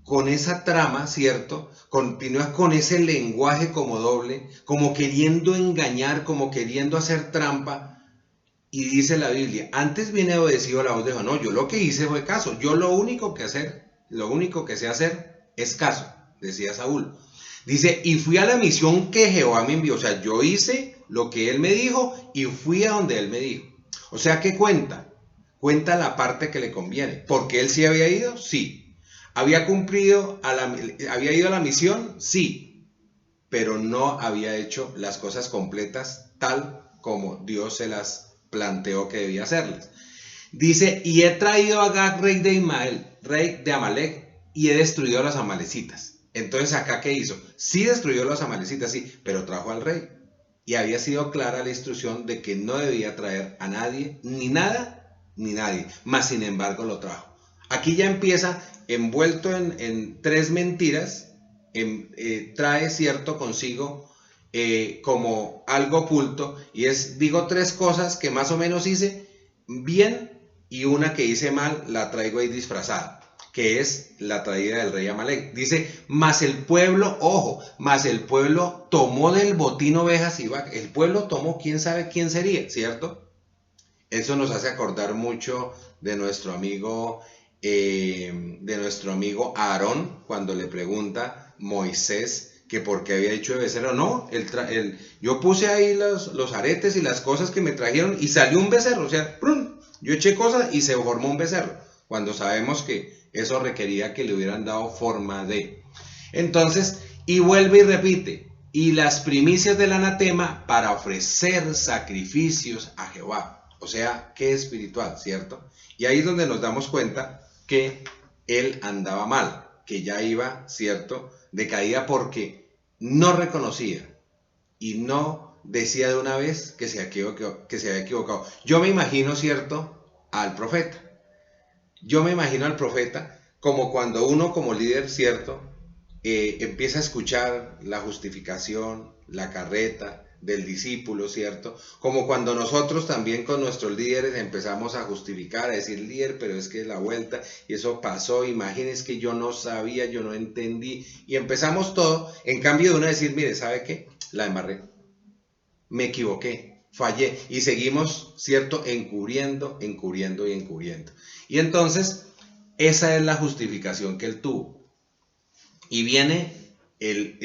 con esa trama, ¿cierto? Continúa con ese lenguaje como doble, como queriendo engañar, como queriendo hacer trampa. Y dice la Biblia, antes bien he obedecido la voz de Jehová. No, yo lo que hice fue caso. Yo lo único que sé hacer es caso, decía Saúl. Dice, y fui a la misión que Jehová me envió. O sea, yo hice lo que él me dijo y fui a donde él me dijo. O sea, ¿qué cuenta? Cuenta la parte que le conviene. ¿Porque él sí había ido? Sí. ¿Había había ido a la misión? Sí, pero no había hecho las cosas completas tal como Dios se las planteó que debía hacerlas. Dice, y he traído a Agag, rey de Ismael, rey de Amalek, y he destruido a los amalecitas. Entonces, ¿acá qué hizo? Sí destruyó a los amalecitas, sí, pero trajo al rey. Y había sido clara la instrucción de que no debía traer a nadie, ni nada, ni nadie. Mas, sin embargo, lo trajo. Aquí ya empieza, envuelto en tres mentiras, trae cierto consigo como algo oculto. Y digo tres cosas que más o menos hice bien y una que hice mal la traigo ahí disfrazada, que es la traída del rey Amalek. Dice, mas el pueblo, ojo, mas el pueblo tomó del botín ovejas y vacas. El pueblo tomó, quién sabe quién sería, ¿cierto? Eso nos hace acordar mucho de nuestro amigo Aarón, cuando le pregunta Moisés que por qué había hecho de becerro. No, yo puse ahí los aretes y las cosas que me trajeron y salió un becerro, o sea, ¡prum! Yo eché cosas y se formó un becerro, cuando sabemos que eso requería que le hubieran dado forma de. Entonces, y vuelve y repite, y las primicias del anatema para ofrecer sacrificios a Jehová. O sea, qué espiritual, ¿cierto? Y ahí es donde nos damos cuenta que él andaba mal, que ya iba, ¿cierto?, de caída porque no reconocía y no decía de una vez que se había equivocado. Yo me imagino, ¿cierto?, al profeta. Yo me imagino al profeta como cuando uno como líder, ¿cierto?, empieza a escuchar la justificación, la carreta del discípulo, ¿cierto? Como cuando nosotros también con nuestros líderes empezamos a justificar, a decir, líder, pero es que es la vuelta, y eso pasó, imagínense que yo no sabía, yo no entendí, y empezamos todo, en cambio de uno decir, mire, ¿sabe qué? La embarré, me equivoqué, fallé, y seguimos, ¿cierto?, encubriendo. Y entonces, esa es la justificación que él tuvo. Y viene el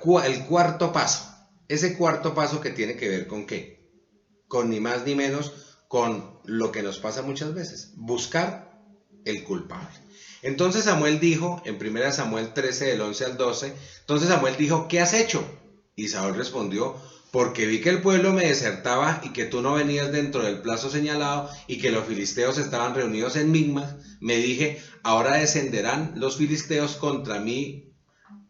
cuarto paso. Ese cuarto paso que tiene que ver con ¿qué? Con ni más ni menos con lo que nos pasa muchas veces. Buscar el culpable. Entonces Samuel dijo, en 1 Samuel 13, del 11 al 12, entonces Samuel dijo, ¿qué has hecho? Y Saúl respondió, porque vi que el pueblo me desertaba y que tú no venías dentro del plazo señalado y que los filisteos estaban reunidos en Migmas, me dije, ahora descenderán los filisteos contra mí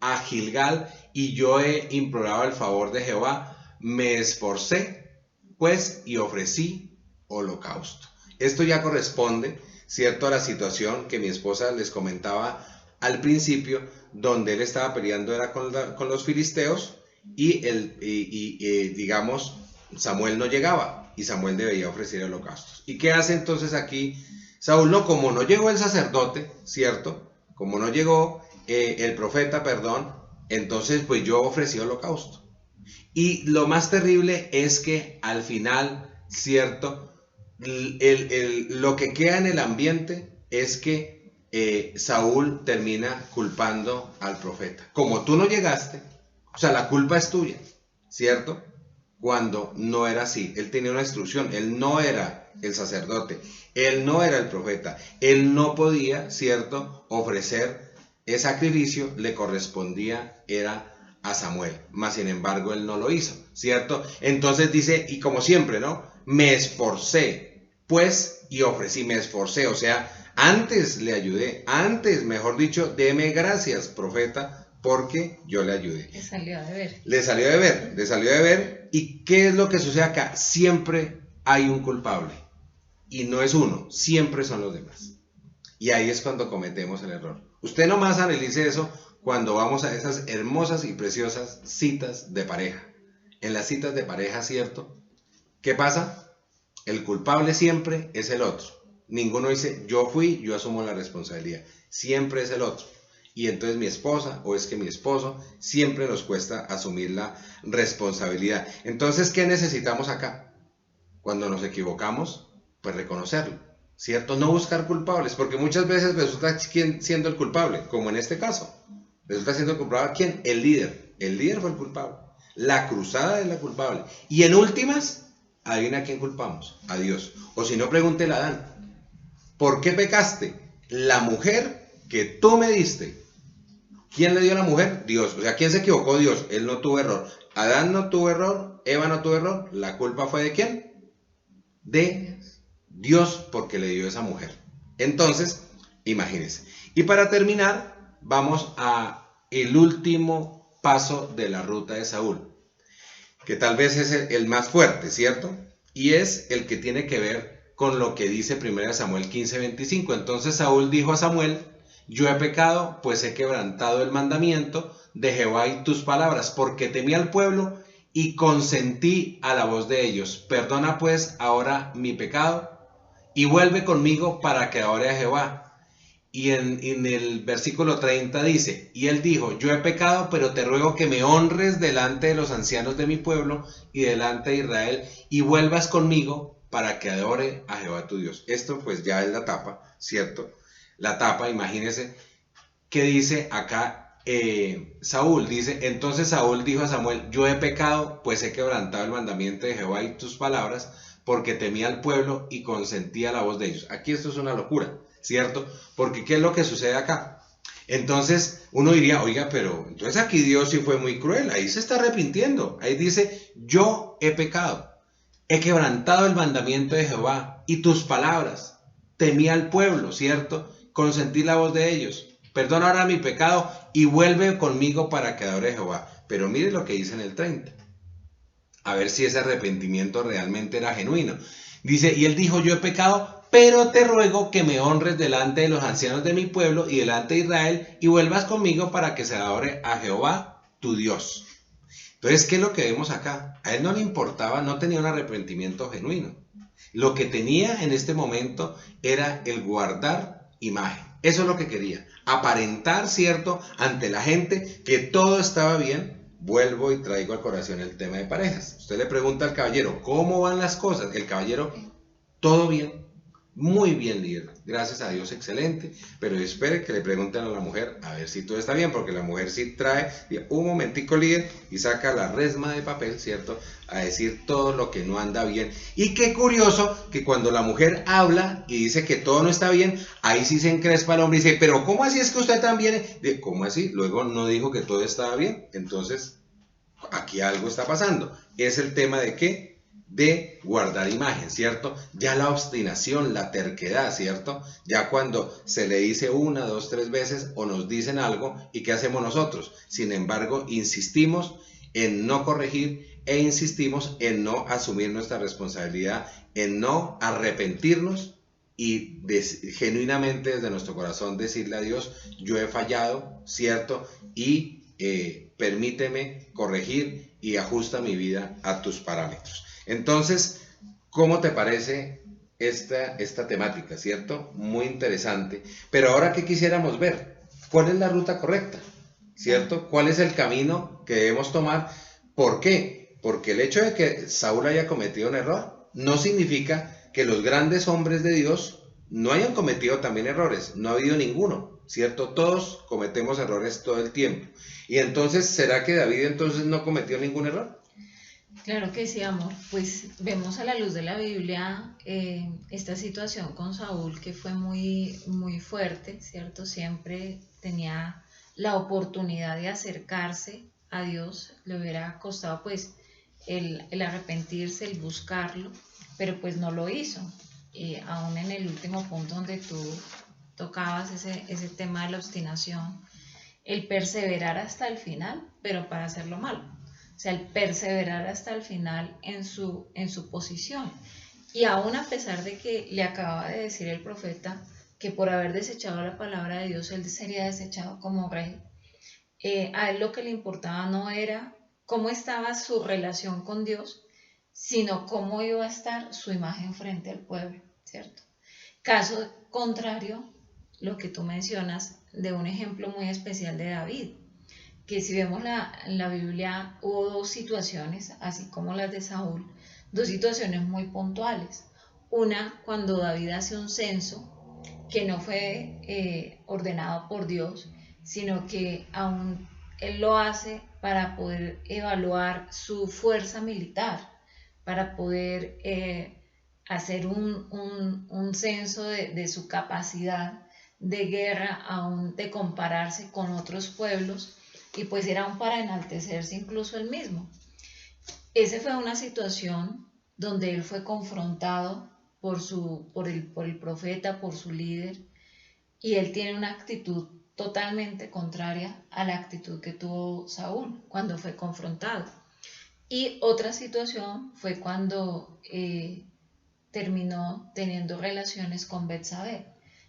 a Gilgal y yo he implorado el favor de Jehová, me esforcé pues y ofrecí holocausto. Esto ya corresponde, ¿cierto?, a la situación que mi esposa les comentaba al principio, donde él estaba peleando era con los filisteos y digamos, Samuel no llegaba y Samuel debía ofrecer holocaustos. ¿Y qué hace entonces aquí Saúl? No, como no llegó el sacerdote, ¿cierto? Como no llegó el profeta, perdón, entonces pues yo ofrecí holocausto. Y lo más terrible es que al final, ¿cierto?, lo que queda en el ambiente es que Saúl termina culpando al profeta. Como tú no llegaste, o sea, la culpa es tuya, ¿cierto? Cuando no era así. Él tenía una instrucción, él no era el sacerdote, él no era el profeta, él no podía, ¿cierto?, ofrecer el sacrificio, le correspondía, era a Samuel, mas sin embargo él no lo hizo, ¿cierto? Entonces dice, y como siempre, ¿no? Me esforcé, pues, y ofrecí, me esforcé, o sea, antes le ayudé, antes, mejor dicho, deme gracias, profeta, porque yo le ayudé. Le salió de ver. Le salió de ver, ¿y qué es lo que sucede acá? Siempre hay un culpable, y no es uno, siempre son los demás. Y ahí es cuando cometemos el error. Usted nomás analice eso cuando vamos a esas hermosas y preciosas citas de pareja. En las citas de pareja, ¿cierto? ¿Qué pasa? El culpable siempre es el otro. Ninguno dice, yo fui, yo asumo la responsabilidad. Siempre es el otro. Y entonces mi esposa o es que mi esposo, siempre nos cuesta asumir la responsabilidad. Entonces, ¿qué necesitamos acá? Cuando nos equivocamos, pues reconocerlo, ¿cierto? No buscar culpables, porque muchas veces resulta quién siendo el culpable, como en este caso. Resulta siendo el culpable ¿quién? El líder. El líder fue el culpable. La cruzada es la culpable. Y en últimas, adivina a quién culpamos, a Dios. O si no, pregúntele a Adán, ¿por qué pecaste? ¿La mujer que tú me diste. ¿Quién le dio a la mujer? Dios. O sea, ¿quién se equivocó? Dios. Él no tuvo error. Adán no tuvo error, Eva no tuvo error. ¿La culpa fue de quién? De Dios, porque le dio esa mujer. Entonces, imagínense. Y para terminar, vamos a el último paso de la ruta de Saúl, que tal vez es el más fuerte, ¿cierto? Y es el que tiene que ver con lo que dice 1 Samuel 15:25. Entonces Saúl dijo a Samuel: yo he pecado, pues he quebrantado el mandamiento de Jehová y tus palabras, porque temí al pueblo y consentí a la voz de ellos. Perdona pues ahora mi pecado y vuelve conmigo para que adore a Jehová. Y en el versículo 30 dice: y él dijo: yo he pecado, pero te ruego que me honres delante de los ancianos de mi pueblo y delante de Israel, y vuelvas conmigo para que adore a Jehová tu Dios. Esto pues ya es la tapa, ¿cierto? La tapa, imagínense, que dice acá Saúl, dice: entonces Saúl dijo a Samuel: yo he pecado, pues he quebrantado el mandamiento de Jehová y tus palabras, porque temía al pueblo y consentía la voz de ellos. Aquí esto es una locura, ¿cierto? Porque ¿qué es lo que sucede acá? Entonces uno diría: oiga, pero entonces aquí Dios sí fue muy cruel, ahí se está arrepintiendo. Ahí dice: yo he pecado, he quebrantado el mandamiento de Jehová y tus palabras, temí al pueblo, ¿cierto? Consentí la voz de ellos. Perdona ahora mi pecado y vuelve conmigo para que adore a Jehová. Pero mire lo que dice en el 30. A ver si ese arrepentimiento realmente era genuino. Dice: y él dijo: yo he pecado, pero te ruego que me honres delante de los ancianos de mi pueblo y delante de Israel, y vuelvas conmigo para que se adore a Jehová tu Dios. Entonces, ¿qué es lo que vemos acá? A él no le importaba, no tenía un arrepentimiento genuino. Lo que tenía en este momento era el guardar imagen. Eso es lo que quería. Aparentar, ¿cierto?, ante la gente que todo estaba bien. Vuelvo y traigo al corazón el tema de parejas. Usted le pregunta al caballero: ¿cómo van las cosas? El caballero: todo bien. Muy bien, líder. Gracias a Dios, excelente. Pero espere que le pregunten a la mujer a ver si todo está bien, porque la mujer sí trae un momentico, líder, y saca la resma de papel, ¿cierto?, a decir todo lo que no anda bien. Y qué curioso que cuando la mujer habla y dice que todo no está bien, ahí sí se encrespa el hombre y dice: pero ¿cómo así es que usted también? ¿Cómo así? Luego no dijo que todo estaba bien. Entonces, aquí algo está pasando. Es el tema de ¿qué? De guardar imagen, ¿cierto? Ya la obstinación, la terquedad, ¿cierto? Ya cuando se le dice 1, 2, 3 veces o nos dicen algo, ¿y qué hacemos nosotros? Sin embargo, insistimos en no corregir e insistimos en no asumir nuestra responsabilidad, en no arrepentirnos y genuinamente desde nuestro corazón decirle a Dios: yo he fallado, ¿cierto? Y permíteme corregir y ajusta mi vida a tus parámetros. Entonces, ¿cómo te parece esta temática, cierto? Muy interesante. Pero ahora, ¿qué quisiéramos ver? ¿Cuál es la ruta correcta? ¿Cierto? ¿Cuál es el camino que debemos tomar? ¿Por qué? Porque el hecho de que Saúl haya cometido un error no significa que los grandes hombres de Dios no hayan cometido también errores. No ha habido ninguno, ¿cierto? Todos cometemos errores todo el tiempo. Y entonces, ¿será que David entonces no cometió ningún error? Claro que sí, amor. Pues vemos a la luz de la Biblia esta situación con Saúl, que fue muy, muy fuerte, ¿cierto? Siempre tenía la oportunidad de acercarse a Dios. Le hubiera costado pues el arrepentirse, el buscarlo, pero pues no lo hizo. Aún en el último punto donde tú tocabas ese tema de la obstinación, el perseverar hasta el final, pero para hacerlo malo. O sea, el perseverar hasta el final en su posición. Y aún a pesar de que le acababa de decir el profeta que por haber desechado la palabra de Dios, él sería desechado como rey, a él lo que le importaba no era cómo estaba su relación con Dios, sino cómo iba a estar su imagen frente al pueblo, ¿cierto? Caso contrario, lo que tú mencionas de un ejemplo muy especial de David, que si vemos la Biblia hubo dos situaciones, así como las de Saúl, dos situaciones muy puntuales. Una, cuando David hace un censo que no fue ordenado por Dios, sino que aún él lo hace para poder evaluar su fuerza militar, para poder hacer un censo de su capacidad de guerra, aún de compararse con otros pueblos, y pues era aún para enaltecerse incluso él mismo. Esa fue una situación donde él fue confrontado por el profeta, por su líder, y él tiene una actitud totalmente contraria a la actitud que tuvo Saúl cuando fue confrontado. Y otra situación fue cuando terminó teniendo relaciones con Betsabé,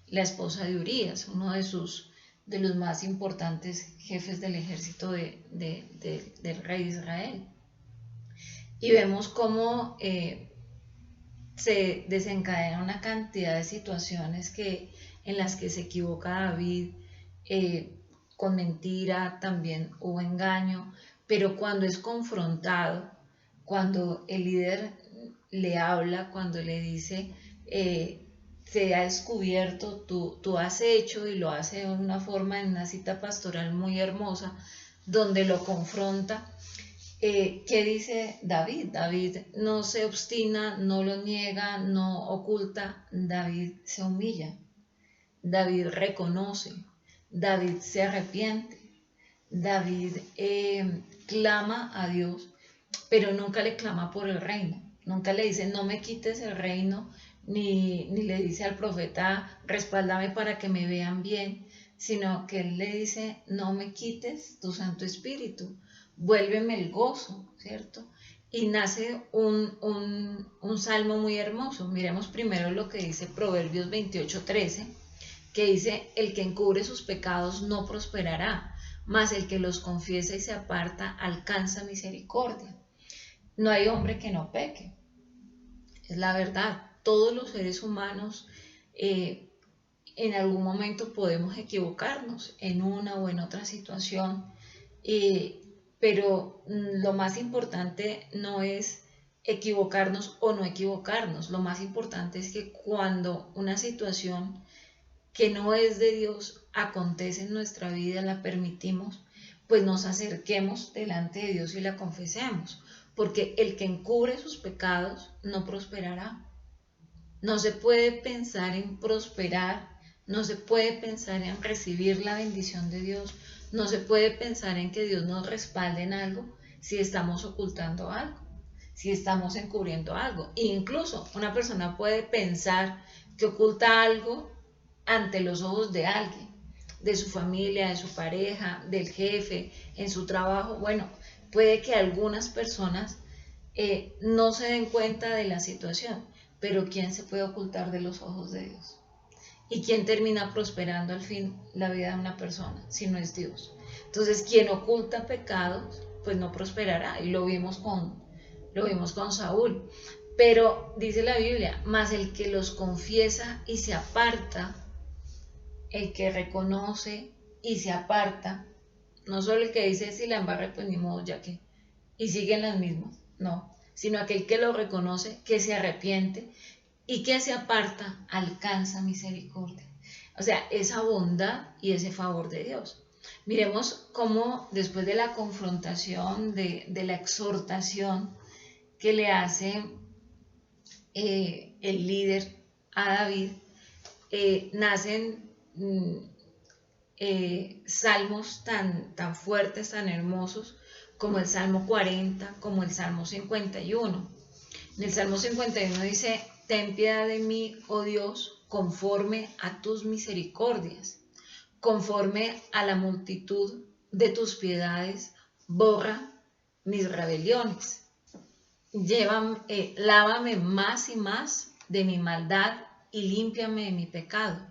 la esposa de Urías, uno de los más importantes jefes del ejército del rey de Israel. Y vemos cómo se desencadena una cantidad de situaciones en las que se equivoca David, con mentira, también hubo engaño, pero cuando es confrontado, cuando el líder le habla, cuando le dice, se ha descubierto, tú has hecho, y lo hace de una forma, en una cita pastoral muy hermosa, donde lo confronta. ¿Qué dice David? David no se obstina, no lo niega, no oculta. David se humilla, David reconoce, David se arrepiente, David clama a Dios, pero nunca le clama por el reino, nunca le dice no me quites el reino, ni le dice al profeta respáldame para que me vean bien, sino que él le dice no me quites tu Santo Espíritu, vuélveme el gozo, ¿cierto? Y nace un salmo muy hermoso. Miremos primero lo que dice Proverbios 28:13, que dice, el que encubre sus pecados no prosperará, mas el que los confiesa y se aparta alcanza misericordia. No hay hombre que no peque, es la verdad. Todos los seres humanos en algún momento podemos equivocarnos en una o en otra situación, pero lo más importante no es equivocarnos o no equivocarnos. Lo más importante es que cuando una situación que no es de Dios acontece en nuestra vida, la permitimos, pues nos acerquemos delante de Dios y la confesemos, porque el que encubre sus pecados no prosperará. No se puede pensar en prosperar, no se puede pensar en recibir la bendición de Dios, no se puede pensar en que Dios nos respalde en algo si estamos ocultando algo, si estamos encubriendo algo. E incluso una persona puede pensar que oculta algo ante los ojos de alguien, de su familia, de su pareja, del jefe, en su trabajo. Bueno, puede que algunas personas no se den cuenta de la situación, pero ¿quién se puede ocultar de los ojos de Dios? ¿Y quién termina prosperando al fin la vida de una persona si no es Dios? Entonces, quien oculta pecados, pues no prosperará, y lo vimos con Saúl. Pero dice la Biblia, mas el que los confiesa y se aparta, el que reconoce y se aparta, no solo el que dice si la embarra, pues ni modo, ya que, y siguen las mismas, no, sino aquel que lo reconoce, que se arrepiente y que se aparta, alcanza misericordia. O sea, esa bondad y ese favor de Dios. Miremos cómo después de la confrontación, de la exhortación que le hace el líder a David, nacen salmos tan fuertes, tan hermosos, como el Salmo 40, como el Salmo 51. En el Salmo 51 dice, ten piedad de mí, oh Dios, conforme a tus misericordias, conforme a la multitud de tus piedades, borra mis rebeliones. Lávame más y más de mi maldad y límpiame de mi pecado,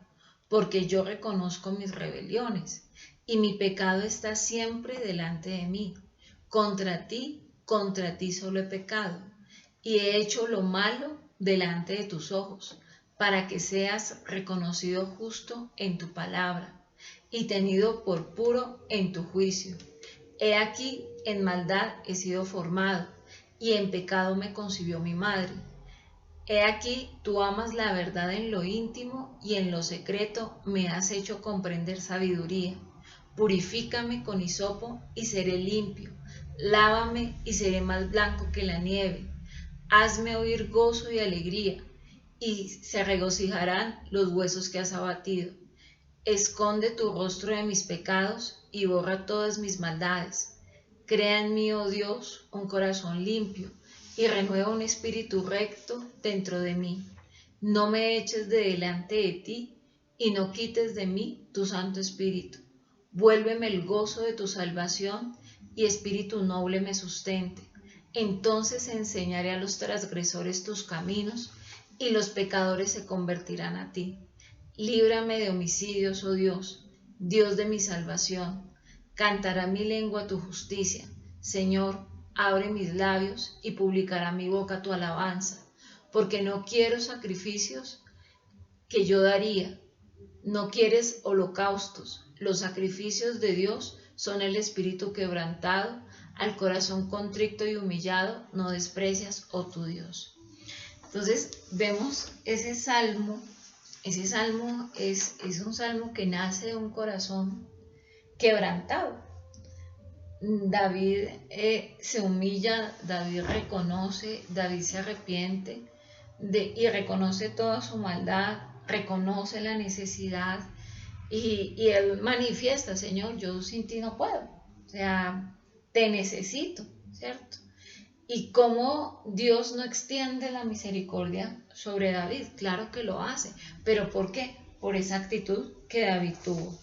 porque yo reconozco mis rebeliones y mi pecado está siempre delante de mí. Contra ti solo he pecado y he hecho lo malo delante de tus ojos, para que seas reconocido justo en tu palabra y tenido por puro en tu juicio. He aquí, en maldad he sido formado, y en pecado me concibió mi madre. He aquí, tú amas la verdad en lo íntimo, y en lo secreto me has hecho comprender sabiduría. Purifícame con hisopo y seré limpio, lávame y seré más blanco que la nieve. Hazme oír gozo y alegría, y se regocijarán los huesos que has abatido. Esconde tu rostro de mis pecados y borra todas mis maldades. Crea en mí, oh Dios, un corazón limpio y renueva un espíritu recto dentro de mí. No me eches de delante de ti y no quites de mí tu Santo Espíritu. Vuélveme el gozo de tu salvación y espíritu noble me sustente. Entonces enseñaré a los transgresores tus caminos y los pecadores se convertirán a ti. Líbrame de homicidios, oh Dios, Dios de mi salvación. Cantará mi lengua tu justicia. Señor, abre mis labios y publicará mi boca tu alabanza, porque no quiero sacrificios que yo daría. No quieres holocaustos. Los sacrificios de Dios son el espíritu quebrantado, al corazón contrito y humillado no desprecias, oh tu Dios. Entonces vemos ese salmo es un salmo que nace de un corazón quebrantado. David se humilla, David reconoce, David se arrepiente y reconoce toda su maldad, reconoce la necesidad y él manifiesta, Señor, yo sin ti no puedo, o sea, te necesito, ¿cierto? Y cómo Dios no extiende la misericordia sobre David, claro que lo hace, pero ¿por qué? Por esa actitud que David tuvo.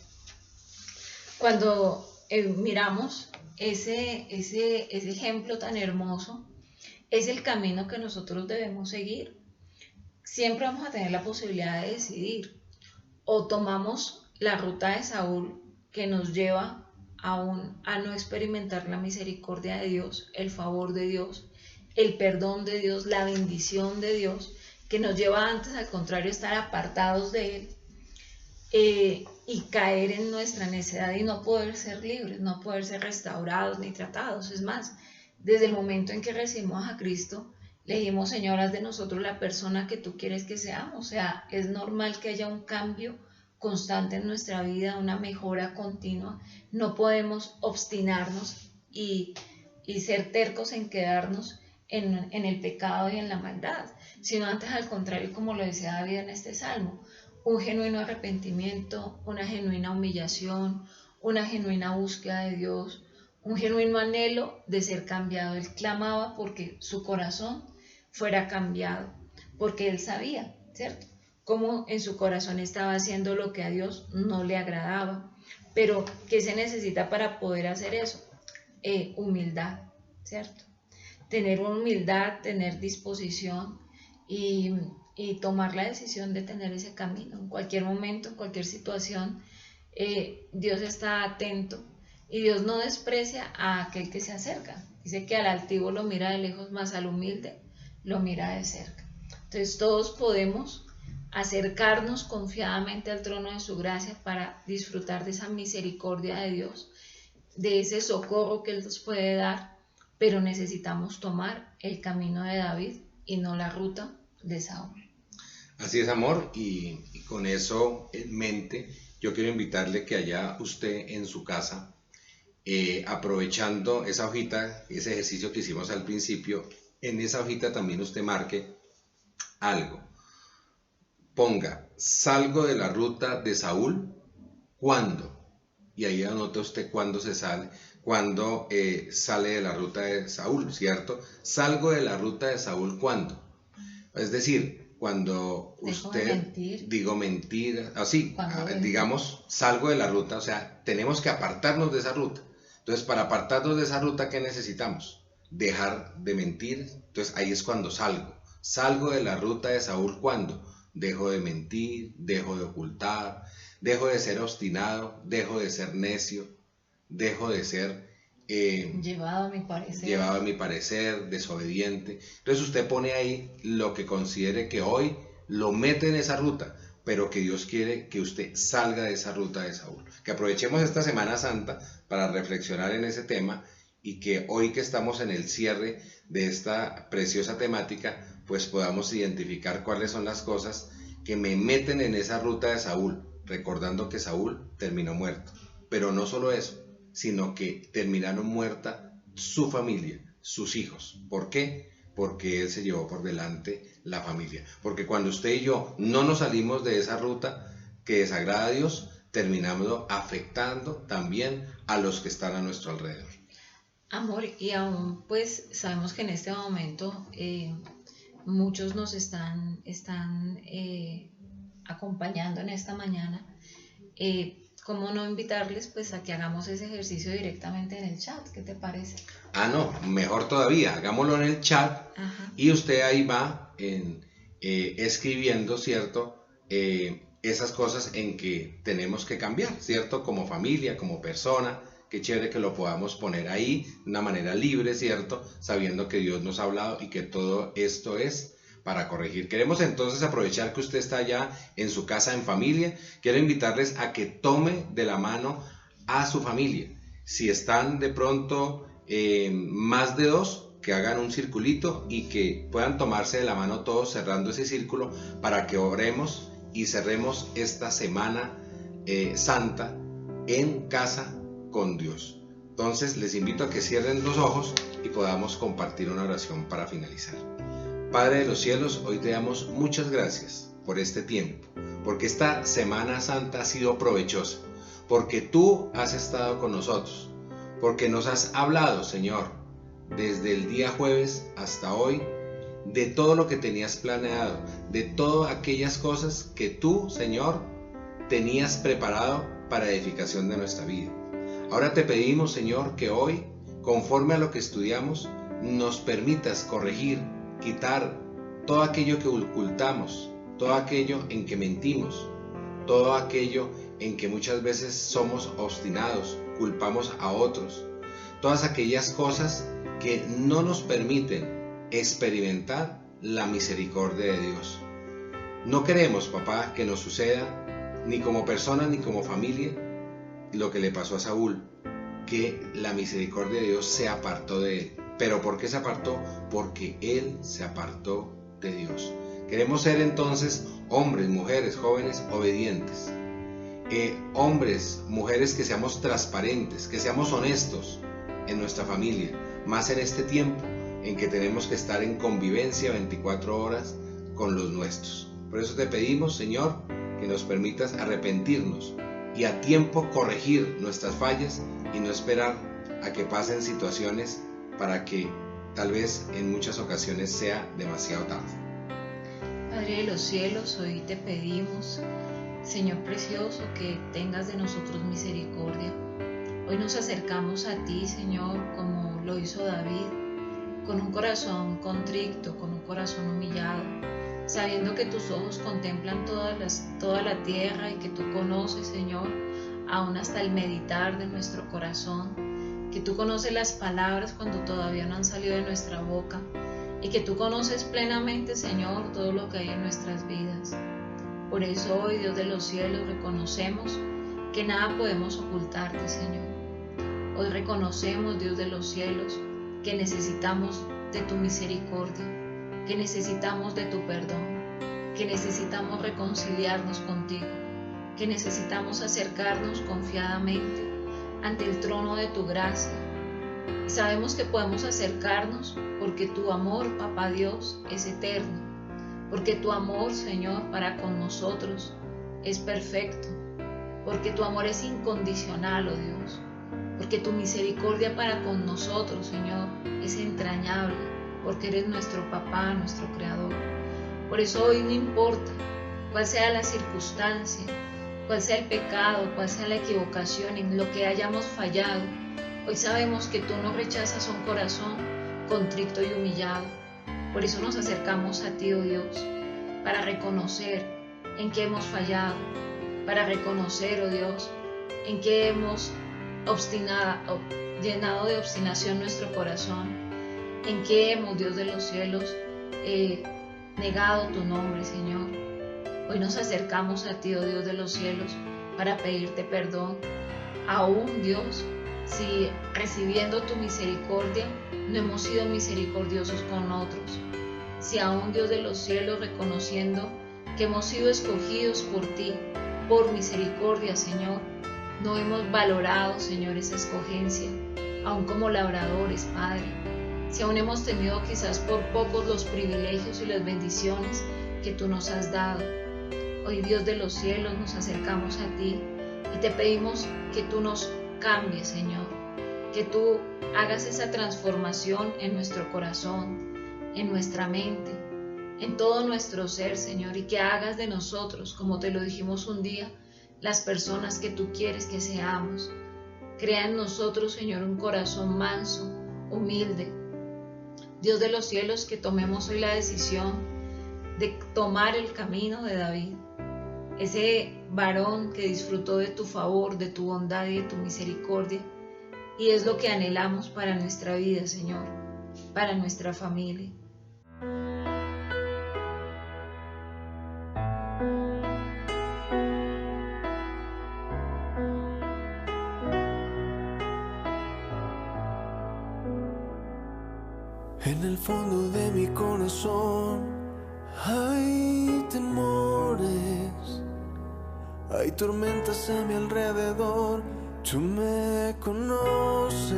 Cuando miramos ese ejemplo tan hermoso, es el camino que nosotros debemos seguir. Siempre vamos a tener la posibilidad de decidir, o tomamos la ruta de Saúl, que nos lleva a no experimentar la misericordia de Dios, el favor de Dios, el perdón de Dios, la bendición de Dios, que nos lleva antes, al contrario, a estar apartados de Él y caer en nuestra necedad y no poder ser libres, no poder ser restaurados ni tratados. Es más, desde el momento en que recibimos a Cristo, le dijimos, Señor, haz de nosotros la persona que tú quieres que seamos. O sea, es normal que haya un cambio constante en nuestra vida, una mejora continua. No podemos obstinarnos y ser tercos en quedarnos en el pecado y en la maldad, sino antes al contrario, como lo decía David en este salmo, un genuino arrepentimiento, una genuina humillación, una genuina búsqueda de Dios, un genuino anhelo de ser cambiado. Él clamaba porque su corazón fuera cambiado, porque él sabía, ¿cierto?, cómo en su corazón estaba haciendo lo que a Dios no le agradaba. Pero, ¿qué se necesita para poder hacer eso? Humildad, ¿cierto? Tener humildad, tener disposición y tomar la decisión de tener ese camino. En cualquier momento, en cualquier situación, Dios está atento y Dios no desprecia a aquel que se acerca. Dice que al altivo lo mira de lejos, más al humilde lo mira de cerca. Entonces todos podemos acercarnos confiadamente al trono de su gracia para disfrutar de esa misericordia de Dios, de ese socorro que Él nos puede dar, pero necesitamos tomar el camino de David y no la ruta de Saúl. Así es, amor, y con eso en mente, yo quiero invitarle que allá usted en su casa, aprovechando esa hojita, ese ejercicio que hicimos al principio, en esa hojita también usted marque algo. Ponga, salgo de la ruta de Saúl, ¿cuándo? Y ahí anota usted cuándo se sale, cuándo sale de la ruta de Saúl, ¿cierto? Salgo de la ruta de Saúl, ¿cuándo? Es decir, cuando usted, digo mentira, así, digamos, salgo de la ruta, o sea, tenemos que apartarnos de esa ruta. Entonces, para apartarnos de esa ruta, ¿qué necesitamos? Dejar de mentir. Entonces, ahí es cuando salgo. Salgo de la ruta de Saúl, ¿cuándo? Dejo de mentir, dejo de ocultar, dejo de ser obstinado, dejo de ser necio, dejo de ser llevado a mi parecer, desobediente. Entonces usted pone ahí lo que considere que hoy lo mete en esa ruta, pero que Dios quiere que usted salga de esa ruta de Saúl. Que aprovechemos esta Semana Santa para reflexionar en ese tema y que hoy que estamos en el cierre de esta preciosa temática, pues podamos identificar cuáles son las cosas que me meten en esa ruta de Saúl, recordando que Saúl terminó muerto. Pero no solo eso, sino que terminaron muerta su familia, sus hijos. ¿Por qué? Porque Él se llevó por delante la familia. Porque cuando usted y yo no nos salimos de esa ruta que desagrada a Dios, terminando afectando también a los que están a nuestro alrededor. Amor, y aún pues sabemos que en este momento muchos nos están acompañando en esta mañana. ¿Cómo no invitarles pues a que hagamos ese ejercicio directamente en el chat? ¿Qué te parece? No, mejor todavía, hagámoslo en el chat. Ajá. Y usted ahí va escribiendo, ¿cierto? Esas cosas en que tenemos que cambiar, ¿cierto? Como familia, como persona. Qué chévere que lo podamos poner ahí de una manera libre, ¿cierto? Sabiendo que Dios nos ha hablado y que todo esto es para corregir. Queremos entonces aprovechar que usted está allá en su casa en familia. Quiero invitarles a que tome de la mano a su familia. Si están de pronto más de dos, que hagan un circulito y que puedan tomarse de la mano todos cerrando ese círculo para que oremos y cerremos esta semana santa en casa con Dios. Entonces les invito a que cierren los ojos y podamos compartir una oración para finalizar. Padre de los cielos, hoy te damos muchas gracias por este tiempo, porque esta Semana Santa ha sido provechosa, porque tú has estado con nosotros, porque nos has hablado, Señor, desde el día jueves hasta hoy, de todo lo que tenías planeado, de todas aquellas cosas que tú, Señor, tenías preparado para edificación de nuestra vida. Ahora te pedimos, Señor, que hoy, conforme a lo que estudiamos, nos permitas corregir, quitar todo aquello que ocultamos, todo aquello en que mentimos, todo aquello en que muchas veces somos obstinados, culpamos a otros, todas aquellas cosas que no nos permiten experimentar la misericordia de Dios. No queremos, papá, que nos suceda, ni como persona ni como familia, lo que le pasó a Saúl, que la misericordia de Dios se apartó de él. ¿Pero por qué se apartó? Porque él se apartó de Dios. Queremos ser entonces hombres, mujeres, jóvenes obedientes. Hombres, mujeres que seamos transparentes, que seamos honestos en nuestra familia, más en este tiempo en que tenemos que estar en convivencia 24 horas con los nuestros. Por eso te pedimos, Señor, que nos permitas arrepentirnos y a tiempo corregir nuestras fallas y no esperar a que pasen situaciones para que tal vez en muchas ocasiones sea demasiado tarde. Padre de los cielos, hoy te pedimos, Señor precioso, que tengas de nosotros misericordia. Hoy nos acercamos a ti, Señor, como lo hizo David, con un corazón contrito, con un corazón humillado, sabiendo que tus ojos contemplan toda la tierra y que tú conoces, Señor, aún hasta el meditar de nuestro corazón, que tú conoces las palabras cuando todavía no han salido de nuestra boca y que tú conoces plenamente, Señor, todo lo que hay en nuestras vidas. Por eso hoy, Dios de los cielos, reconocemos que nada podemos ocultarte, Señor. Hoy reconocemos, Dios de los cielos, que necesitamos de tu misericordia, que necesitamos de tu perdón, que necesitamos reconciliarnos contigo, que necesitamos acercarnos confiadamente ante el trono de tu gracia. Y sabemos que podemos acercarnos porque tu amor, Papá Dios, es eterno, porque tu amor, Señor, para con nosotros es perfecto, porque tu amor es incondicional, oh Dios, porque tu misericordia para con nosotros, Señor, es entrañable, porque eres nuestro papá, nuestro creador. Por eso hoy no importa cuál sea la circunstancia, cuál sea el pecado, cuál sea la equivocación, en lo que hayamos fallado, hoy sabemos que tú no rechazas un corazón contrito y humillado. Por eso nos acercamos a ti, oh Dios, para reconocer en qué hemos fallado, para reconocer, oh Dios, en qué hemos llenado de obstinación nuestro corazón, en qué hemos, Dios de los cielos, negado tu nombre, Señor. Hoy nos acercamos a ti, oh Dios de los cielos, para pedirte perdón. Aún, Dios, si recibiendo tu misericordia no hemos sido misericordiosos con otros, si aún, Dios de los cielos, reconociendo que hemos sido escogidos por ti, por misericordia, Señor, no hemos valorado, Señor, esa escogencia, aún como labradores, Padre, si aún hemos tenido quizás por pocos los privilegios y las bendiciones que tú nos has dado. Hoy, Dios de los cielos, nos acercamos a ti Y te pedimos que tú nos cambies, Señor, que tú hagas esa transformación en nuestro corazón, en nuestra mente, en todo nuestro ser, Señor, y que hagas de nosotros, como te lo dijimos un día, las personas que tú quieres que seamos. Crea en nosotros, Señor, un corazón manso, humilde. Dios de los cielos, que tomemos hoy la decisión de tomar el camino de David, ese varón que disfrutó de tu favor, de tu bondad y de tu misericordia, y es lo que anhelamos para nuestra vida, Señor, para nuestra familia. En el fondo de mi corazón hay temores, hay tormentas a mi alrededor, tú me conoces.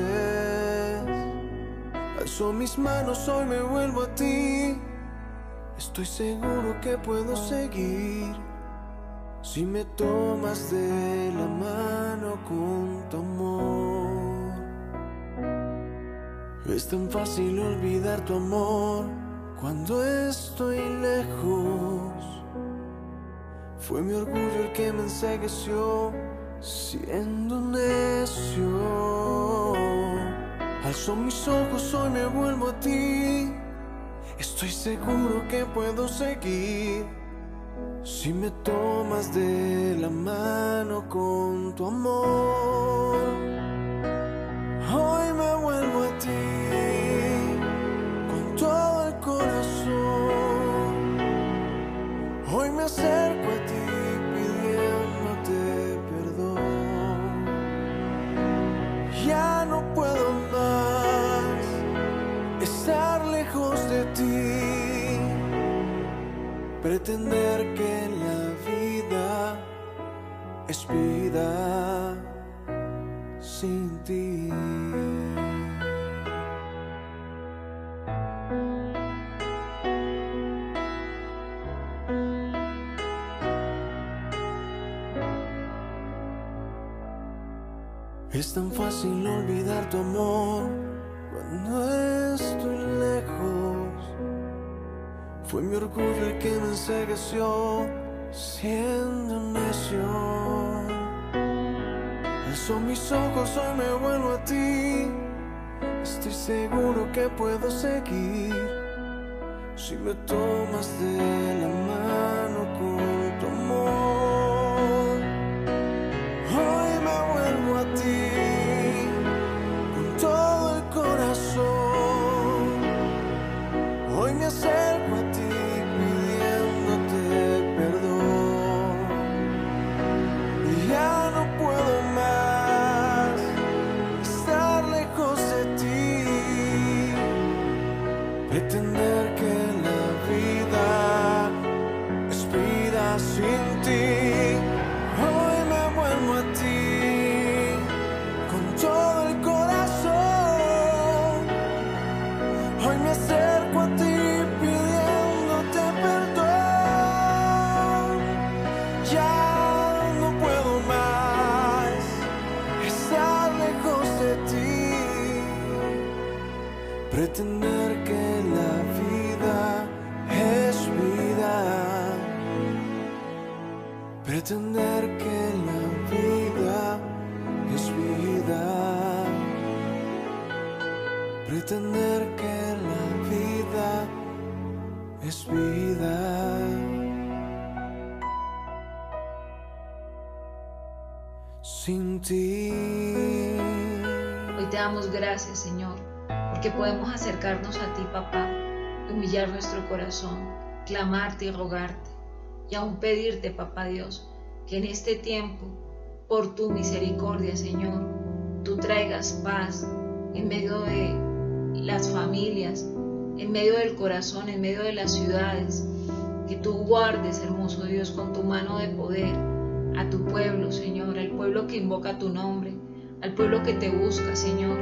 Alzo mis manos, hoy me vuelvo a ti, estoy seguro que puedo seguir si me tomas de la mano con tu amor. Es tan fácil olvidar tu amor cuando estoy lejos. Fue mi orgullo el que me encegueció, siendo necio. Alzo mis ojos, hoy me vuelvo a ti, estoy seguro que puedo seguir si me tomas de la mano con tu amor. Hoy me vuelvo a ti con todo el corazón. Hoy me acerco a ti pidiéndote perdón. Ya no puedo más estar lejos de ti, pretender que la vida es vida sin ti. Es tan fácil olvidar tu amor cuando estoy lejos. Fue mi orgullo el que me encegueció, siendo necio. Alzo mis ojos, hoy me vuelvo a ti, estoy seguro que puedo seguir si me tomas de la mano con tu amor. Hoy me vuelvo a ti con todo el corazón. Hoy me acerco a ti pidiéndote perdón. Y ya no puedo más estar lejos de ti, pretender que la vida es vida sin ti. Hoy me vuelvo a ti con todo el corazón. Hoy me acerco a ti pidiéndote perdón. Ya no puedo más estar lejos de ti, pretender que la vida es vida, pretender que la vida es vida, pretender que la vida es vida sin ti. Hoy te damos gracias, Señor, porque podemos acercarnos a ti, papá, humillar nuestro corazón, clamarte y rogarte, y aún pedirte, papá Dios, que en este tiempo, por tu misericordia, Señor, tú traigas paz en medio de las familias, en medio del corazón, en medio de las ciudades, que tú guardes, hermoso Dios, con tu mano de poder a tu pueblo, Señor, al pueblo que invoca tu nombre, al pueblo que te busca, Señor,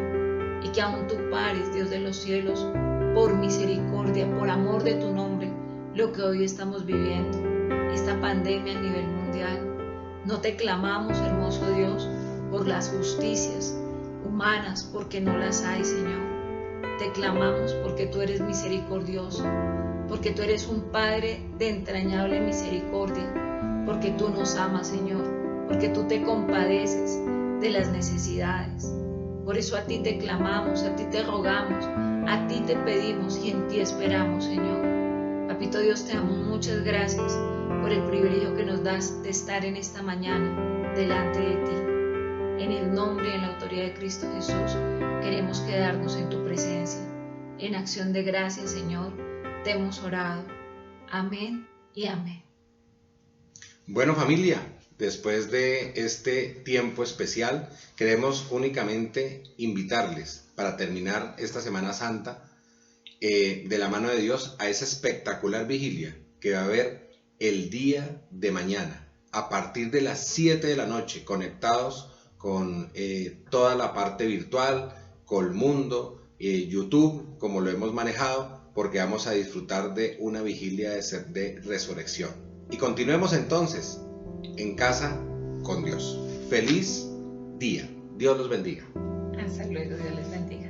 y que aún tú pares, Dios de los cielos, por misericordia, por amor de tu nombre, lo que hoy estamos viviendo, esta pandemia a nivel mundial. No te clamamos, hermoso Dios, por las justicias humanas, porque no las hay, Señor. Te clamamos porque tú eres misericordioso, porque tú eres un Padre de entrañable misericordia, porque tú nos amas, Señor, porque tú te compadeces de las necesidades. Por eso a ti te clamamos, a ti te rogamos, a ti te pedimos y en ti esperamos, Señor. Papito Dios, te damos muchas gracias por el privilegio que nos das de estar en esta mañana delante de ti. En el nombre y en la autoridad de Cristo Jesús, queremos quedarnos en tu presencia. En acción de gracias, Señor, te hemos orado. Amén y amén. Bueno, familia, después de este tiempo especial, queremos únicamente invitarles para terminar esta Semana Santa de la mano de Dios a esa espectacular vigilia que va a haber el día de mañana a partir de las 7 de la noche, conectados con toda la parte virtual, Colmundo, YouTube, como lo hemos manejado, porque vamos a disfrutar de una vigilia de resurrección. Y continuemos entonces en casa con Dios. Feliz día. Dios los bendiga. Hasta luego, Dios les bendiga.